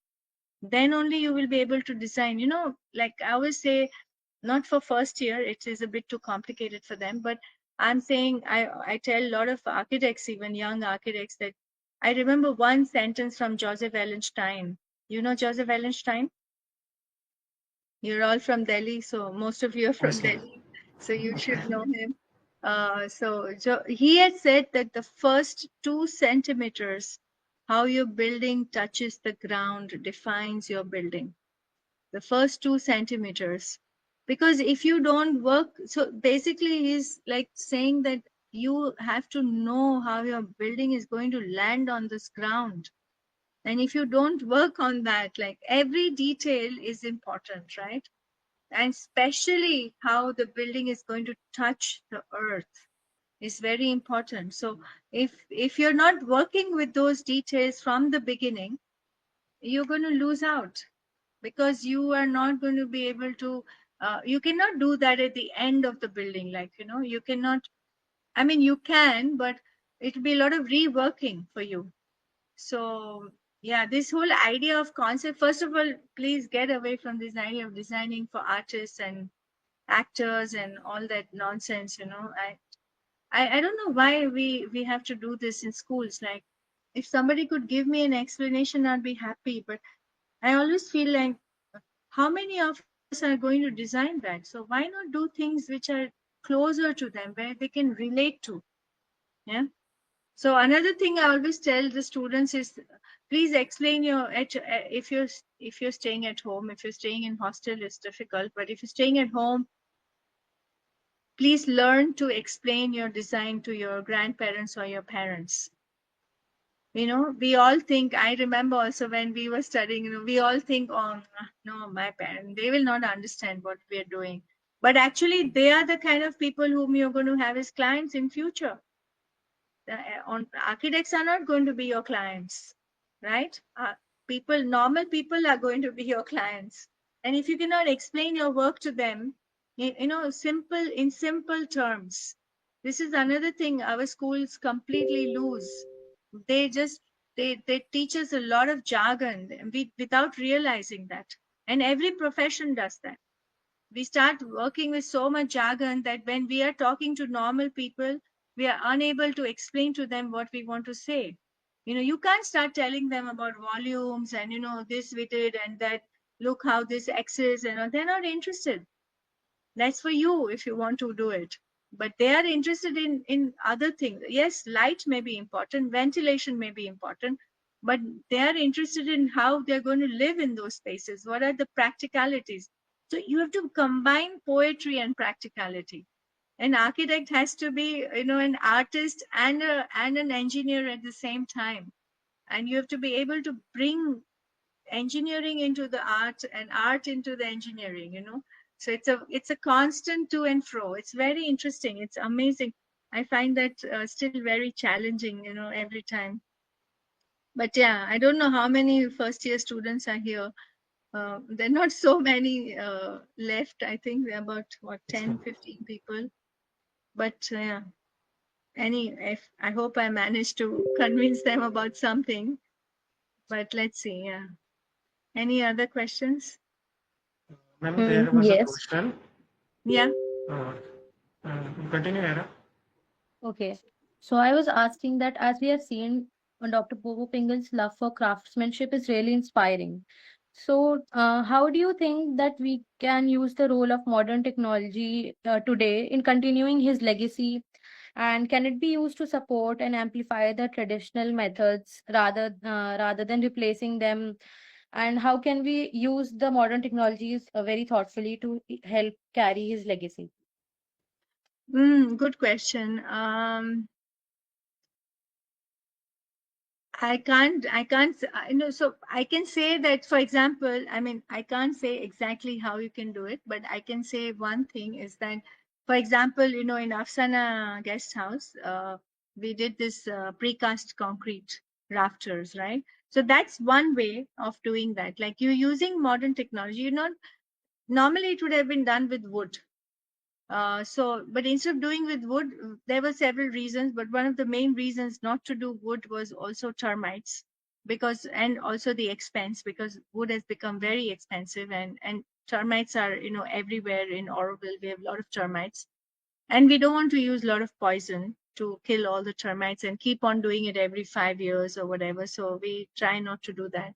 Then only you will be able to design. Like I always say, not for first year, it is a bit too complicated for them, but I'm saying, I tell a lot of architects, even young architects, that I remember one sentence from Joseph Wallenstein. Joseph Wallenstein? You're all from Delhi, so most of you are from Delhi, so you should know him. He had said that the first 2 centimeters, how your building touches the ground, defines your building. The first 2 centimeters. Because if you don't work, so basically he's like saying that you have to know how your building is going to land on this ground. And if you don't work on that, like every detail is important, right? And especially how the building is going to touch the earth is very important. So if you're not working with those details from the beginning, you're going to lose out, because you are not going to be able to you cannot do that at the end of the building. Like, you cannot, I mean, you can, but it'll be a lot of reworking for you. So yeah, this whole idea of concept, first of all, please get away from this idea of designing for artists and actors and all that nonsense. I don't know why we have to do this in schools. Like, if somebody could give me an explanation, I'd be happy. But I always feel like, how many of us are going to design that? So why not do things which are closer to them, where they can relate to? Yeah. So another thing I always tell the students is, please explain if you're staying at home. If you're staying in hostel, it's difficult. But if you're staying at home, please learn to explain your design to your grandparents or your parents. We all think, I remember also when we were studying, we all think, oh, no, my parents, they will not understand what we are doing. But actually, they are the kind of people whom you're going to have as clients in future. Architects are not going to be your clients, right? Normal people are going to be your clients. And if you cannot explain your work to them, in simple terms, This is another thing our schools completely lose. They just they teach us a lot of jargon without realizing that. And every profession does that. We start working with so much jargon that when we are talking to normal people, we are unable to explain to them what we want to say. You can't start telling them about volumes and this we did and that, look how this X is, they're not interested. That's for you if you want to do it. But they are interested in other things. Yes, light may be important, ventilation may be important, but they are interested in how they're going to live in those spaces. What are the practicalities? So you have to combine poetry and practicality. An architect has to be, an artist and an engineer at the same time. And you have to be able to bring engineering into the art and art into the engineering. So it's a constant to and fro. It's very interesting, it's amazing. I find that still very challenging, every time. But yeah, I don't know how many first year students are here. There are not so many left. I think there are about 10, 15 people. But yeah, I hope I managed to convince them about something. But let's see. Yeah, any other questions? Ma'am, there was a Yes. question. Yeah. Uh, Continue, Era. Okay. So I was asking that as we have seen, Dr. Popo Pingel's love for craftsmanship is really inspiring. So, how do you think that we can use the role of modern technology today in continuing his legacy? And can it be used to support and amplify the traditional methods rather than replacing them? And how can we use the modern technologies very thoughtfully to help carry his legacy? Good question. So I can say that, for example, I mean, I can't say exactly how you can do it, but I can say one thing is that, for example, in Afsana guest house, we did this precast concrete rafters, right? So that's one way of doing that. Like you're using modern technology, normally it would have been done with wood. But instead of doing with wood, there were several reasons, but one of the main reasons not to do wood was also termites, and also the expense, because wood has become very expensive, and termites are, everywhere in Auroville. We have a lot of termites, and we don't want to use a lot of poison to kill all the termites and keep on doing it every 5 years or whatever. So we try not to do that.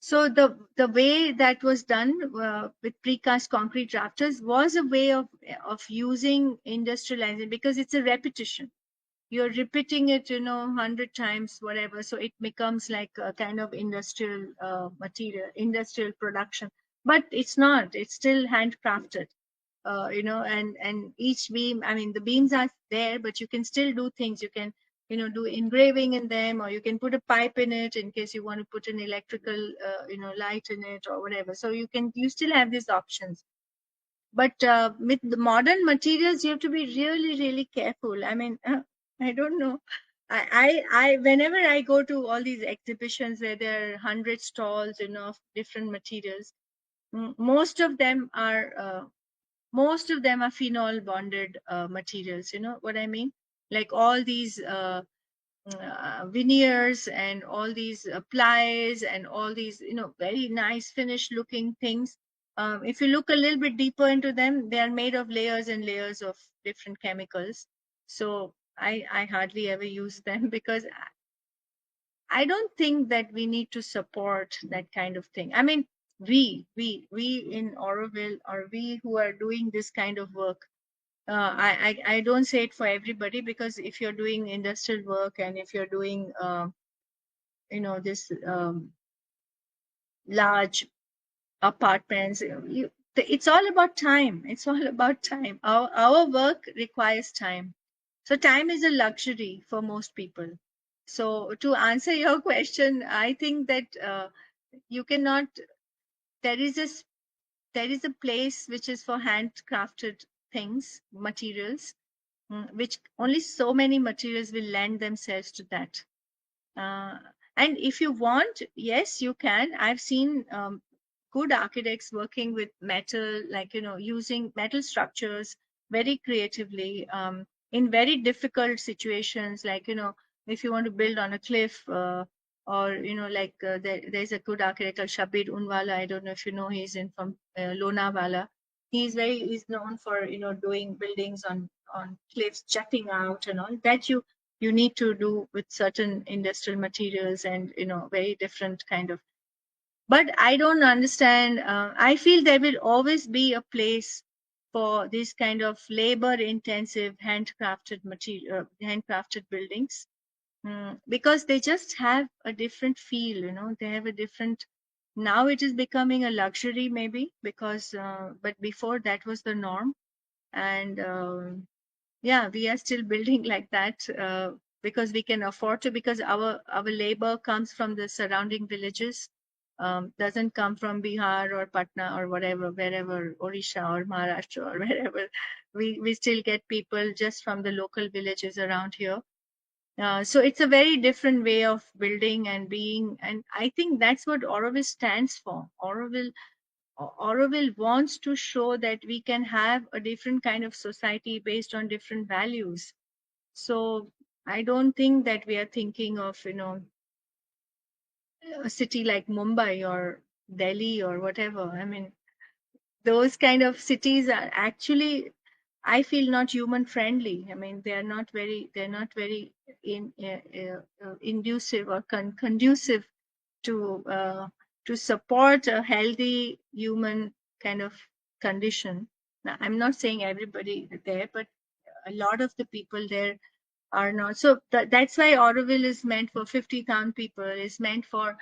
So the way that was done with precast concrete rafters was a way of using industrializing, because it's a repetition. You're repeating it, 100 times, whatever. So it becomes like a kind of industrial material, industrial production. But it's not. It's still handcrafted. And each beam, I mean, the beams are there, but you can still do things. You can, do engraving in them, or you can put a pipe in it in case you want to put an electrical, light in it or whatever. So you still have these options. But with the modern materials, you have to be really, really careful. I mean, I don't know. Whenever I go to all these exhibitions where there are 100 stalls, of different materials, most of them are phenol bonded materials. You know what I mean? Like all these veneers and all these plies and all these, very nice finished looking things. If you look a little bit deeper into them, they are made of layers and layers of different chemicals. So I hardly ever use them because I don't think that we need to support that kind of thing. I mean, we in Auroville, or we who are doing this kind of work, I don't say it for everybody, because if you're doing industrial work and if you're doing this large apartments, it's all about time. It's all about time. Our work requires time. So time is a luxury for most people. So to answer your question, I think that you cannot. There is a place which is for handcrafted things, materials, which only so many materials will lend themselves to that. Uh, and if you want, yes, you can. I've seen good architects working with metal, like, using metal structures, very creatively in very difficult situations, like, if you want to build on a cliff, or, like, there's a good architect called Shabir Unwala. I don't know if you know, he's in from Lonavala. He's known for, doing buildings on cliffs jutting out and all that. You need to do with certain industrial materials and, very different kind of. But I don't understand. I feel there will always be a place for this kind of labor intensive handcrafted material, handcrafted buildings. Because they just have a different feel, they have a different. Now it is becoming a luxury, maybe, because but before that was the norm. And yeah, we are still building like that, because we can afford to, because our labor comes from the surrounding villages, doesn't come from Bihar or Patna or whatever, wherever, Odisha or Maharashtra or wherever. We still get people just from the local villages around here. So it's a very different way of building and being, and I think that's what Auroville stands for. Auroville wants to show that we can have a different kind of society based on different values. So I don't think that we are thinking of, a city like Mumbai or Delhi or whatever. I mean, those kind of cities are actually, I feel, not human friendly. I mean, they're not very inducive or conducive to support a healthy human kind of condition. Now, I'm not saying everybody there, but a lot of the people there are not. So that's why Auroville is meant for 50,000 people. It's meant for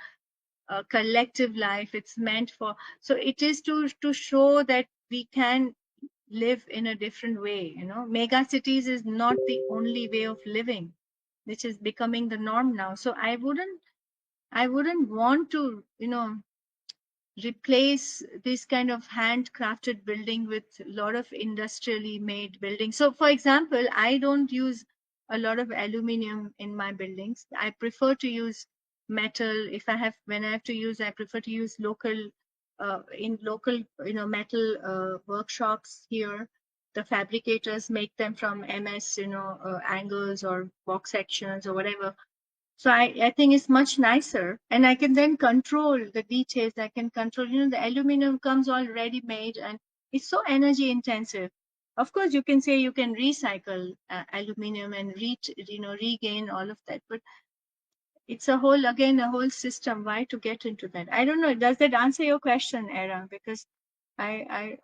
collective life. It's meant for, so it is to show that we can live in a different way. Mega cities is not the only way of living, which is becoming the norm now. So I wouldn't want to, replace this kind of handcrafted building with a lot of industrially made buildings. So for example, I don't use a lot of aluminum in my buildings. I prefer to use metal. When I have to use, I prefer to use in local, metal workshops here. The fabricators make them from MS, angles or box sections or whatever. So I think it's much nicer, and I can then control the details. I can control, the aluminum comes all ready made, and it's so energy intensive. Of course, you can say you can recycle aluminum and regain all of that, but it's a whole system. Why to get into that? I don't know. Does that answer your question, Era? Because I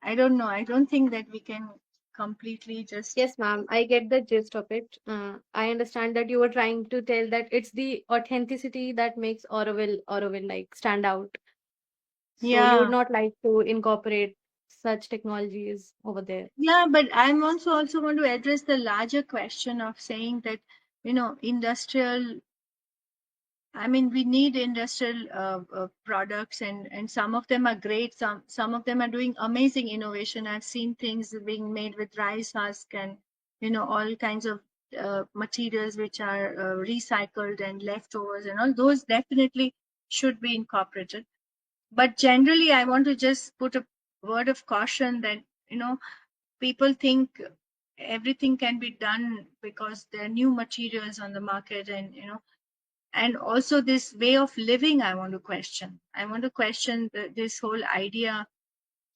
I don't know. I don't think that we can completely just. Yes, ma'am, I get the gist of it. I understand that you were trying to tell that it's the authenticity that makes Auroville like stand out. So you would Yeah. not like to incorporate such technologies over there. Yeah, but I'm also want to address the larger question of saying that, industrial. I mean, we need industrial products, and some of them are great. Some of them are doing amazing innovation. I've seen things being made with rice husk and, all kinds of materials which are recycled and leftovers, and all those definitely should be incorporated. But generally, I want to just put a word of caution that, people think everything can be done because there are new materials on the market, and, and also this way of living. I want to question this whole idea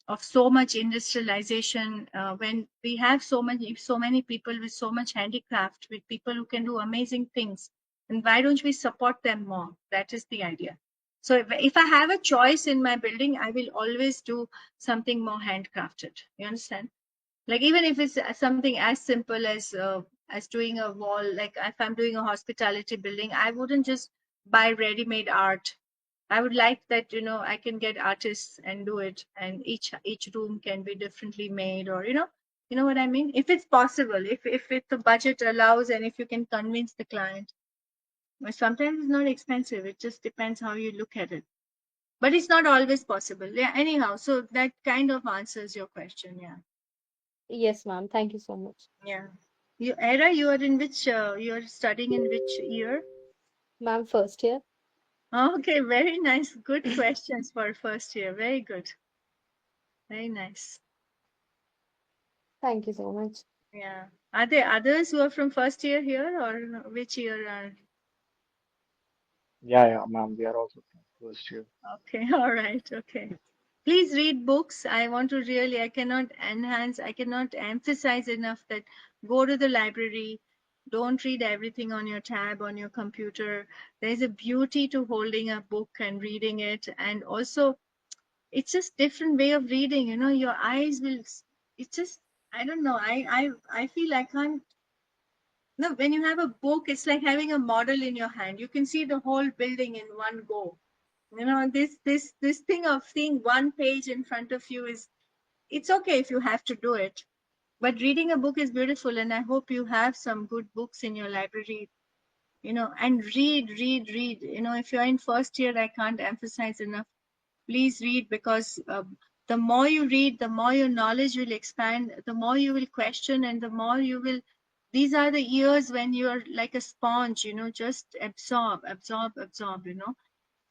of so much industrialization, when we have so many people with so much handicraft, with people who can do amazing things, and why don't we support them more? That is the idea. So if I have a choice in my building, I will always do something more handcrafted. You understand? Like, even if it's something as simple as doing a wall. Like, if I'm doing a hospitality building, I wouldn't just buy ready-made art. I would like that, I can get artists and do it, and each room can be differently made, or, you know what I mean? If it's possible, if the budget allows, and if you can convince the client. But sometimes it's not expensive. It just depends how you look at it. But it's not always possible. Yeah, anyhow, so that kind of answers your question. Yeah. Yes, ma'am. Thank you so much. Yeah. Era, you are in which, you are studying in which year? Ma'am, first year. Okay, very nice. Good questions for first year. Very good. Very nice. Thank you so much. Yeah. Are there others who are from first year here, or which year are? Yeah, ma'am. We are also from first year. Okay, all right, okay. Please read books. I want to really, I cannot emphasize enough that go to the library. Don't read everything on your tab, on your computer. There's a beauty to holding a book and reading it. And also, it's just different way of reading, your eyes will, it's just, I don't know. I feel I can't, no, when you have a book, it's like having a model in your hand. You can see the whole building in one go. This thing of seeing one page in front of you is, it's okay if you have to do it, but reading a book is beautiful, and I hope you have some good books in your library, and read. If you're in first year, I can't emphasize enough, please read, because the more you read, the more your knowledge will expand, the more you will question, and the more you will, these are the years when you're like a sponge, just absorb,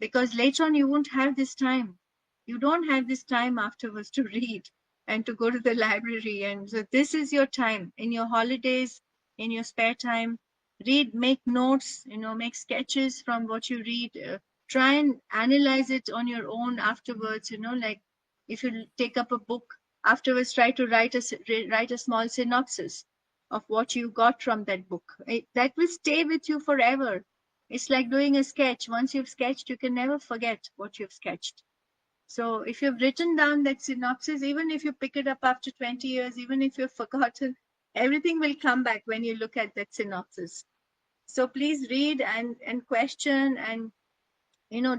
because later on you won't have this time. You don't have this time afterwards to read and to go to the library. And so this is your time in your holidays, in your spare time. Read, make notes, make sketches from what you read. Try and analyze it on your own afterwards. Like if you take up a book afterwards, try to write a small synopsis of what you got from that book. That will stay with you forever. It's like doing a sketch. Once you've sketched, you can never forget what you've sketched. So if you've written down that synopsis, even if you pick it up after 20 years, even if you've forgotten, everything will come back when you look at that synopsis. So please read and question and,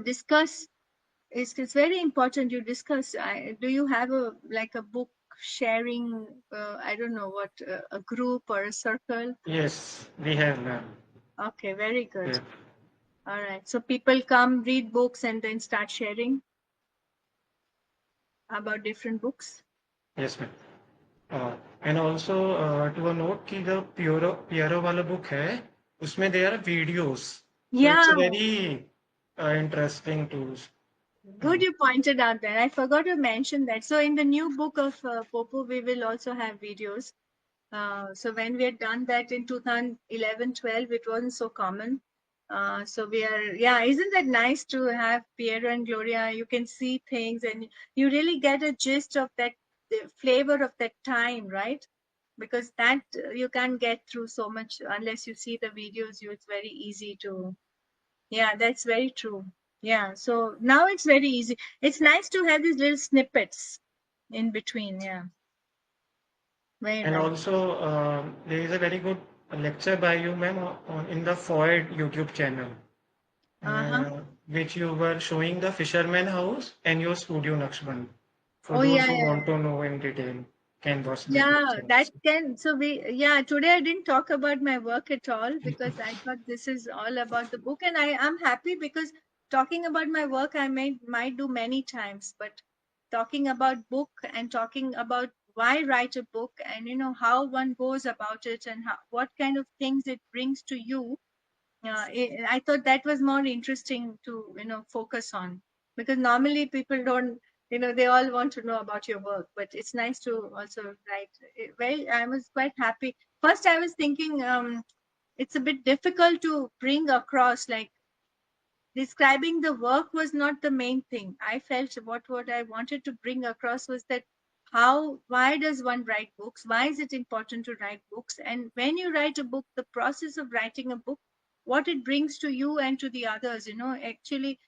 discuss. It's very important you discuss. Do you have a book sharing, I don't know what, a group or a circle? Yes, we have, ma'am. Okay, very good. Yeah. All right. So people come, read books, and then start sharing about different books. Yes, ma'am. And also to a note कि the Piero वाला book है, उसमें there are videos. So it's a Yeah, very interesting to. good you pointed out that. I forgot to mention that. So in the new book of Popo, we will also have videos. So when we had done that in 2011-12, it wasn't so common. So isn't that nice to have Piero and Gloria? You can see things and you really get a gist of that, the flavor of that time, right? Because that you can't get through so much unless you see the videos. It's very easy to, yeah, that's very true. Yeah, so now it's very easy. It's nice to have these little snippets in between. Yeah, very And nice. also there is a very good lecture by you, ma'am, in the Foyd YouTube channel, Uh-huh. which you were showing the Fisherman House and your studio Naqshband. For Oh, those yeah, who yeah. want to know in detail, can watch this Yeah, lecture that also. can. So yeah, today I didn't talk about my work at all because I thought this is all about the book, and I'm happy because talking about my work I might do many times, but talking about book and talking about why write a book and how one goes about it and what kind of things it brings to you. I thought that was more interesting to focus on, because normally people don't, they all want to know about your work, but it's nice to also write. I was quite happy. First I was thinking it's a bit difficult to bring across, like describing the work was not the main thing. I felt what I wanted to bring across was that why does one write books? Why is it important to write books? And when you write a book, the process of writing a book, what it brings to you and to the others, actually,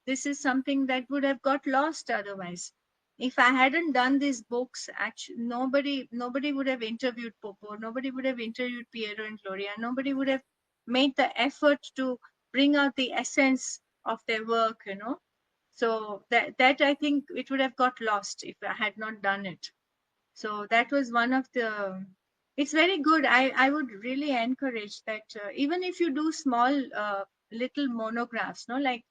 this is something that would have got lost otherwise. If I hadn't done these books, actually, nobody would have interviewed Popo, nobody would have interviewed Piero and Gloria, nobody would have made the effort to bring out the essence of their work. So that I think it would have got lost if I had not done it. So that was one of the, it's very good. I would really encourage that, even if you do small little monographs, no, like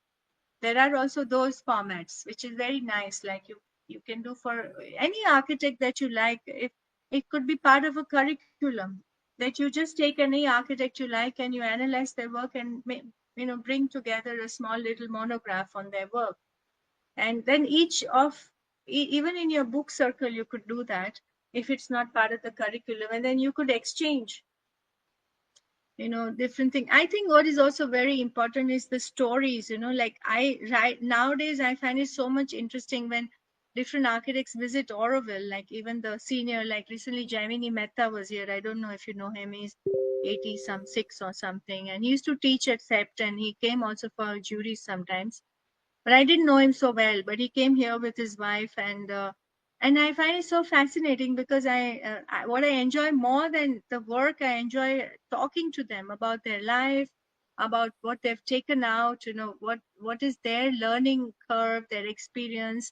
there are also those formats which is very nice, like you can do for any architect that you like. If it could be part of a curriculum, that you just take any architect you like and you analyze their work and bring together a small little monograph on their work. And then each of even in your book circle you could do that. if it's not part of the curriculum, and then you could exchange, different thing. I think what is also very important is the stories, like nowadays I find it so much interesting when different architects visit Auroville, like even the senior, like recently Jaimini Mehta was here. I don't know if you know him. He's 80 some 6 or something, and he used to teach at SEPT, and he came also for juries sometimes, but I didn't know him so well. But he came here with his wife, and I find it so fascinating because what I enjoy more than the work, I enjoy talking to them about their life, about what they've taken out. What is their learning curve, their experience,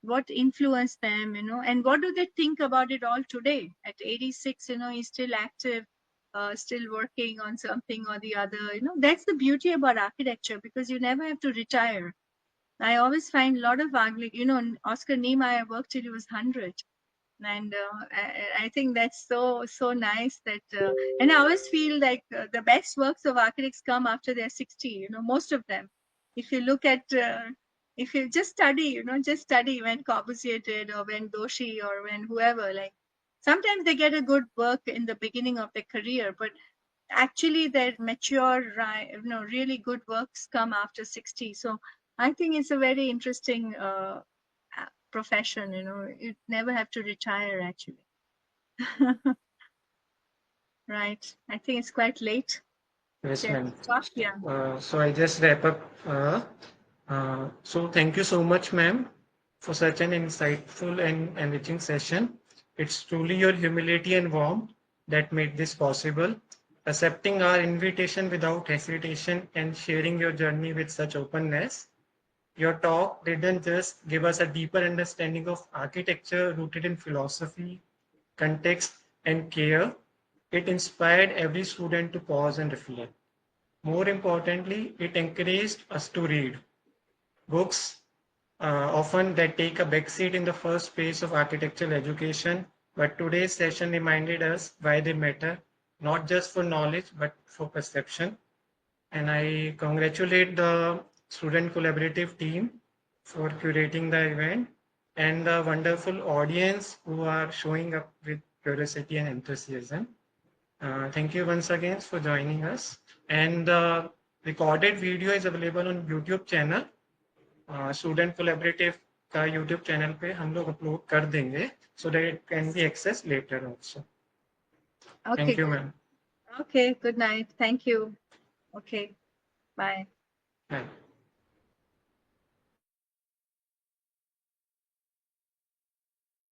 what influenced them, and what do they think about it all today at 86. He's still active. Still working on something or the other. That's the beauty about architecture, because you never have to retire. I always find a lot of ugly, Oscar Niemeyer worked till he was 100. And I think that's so nice that, and I always feel like the best works of architects come after they're 60, most of them. If you look at, if you just study, just study when Corbusier did, or when Doshi, or when whoever, like sometimes they get a good work in the beginning of their career, but actually their mature, really good works come after 60. So I think it's a very interesting profession. You never have to retire, actually. Right. I think it's quite late. Yes, Shall we ma'am. stop? Yeah. So I just wrap up. So thank you so much, ma'am, for such an insightful and enriching session. It's truly your humility and warmth that made this possible. Accepting our invitation without hesitation and sharing your journey with such openness. Your talk didn't just give us a deeper understanding of architecture rooted in philosophy, context, and care. It inspired every student to pause and reflect. More importantly, it encouraged us to read books, often that take a backseat in the first phase of architectural education. But today's session reminded us why they matter, not just for knowledge, but for perception. And I congratulate the student collaborative team for curating the event and the wonderful audience who are showing up with curiosity and enthusiasm. Thank you once again for joining us. And the recorded video is available on YouTube channel. Student collaborative का YouTube channel पे हम लोग upload कर देंगे so that it can be accessed later also. Okay. Thank you, ma'am. Okay. Good night. Thank you. Okay. Bye. Bye.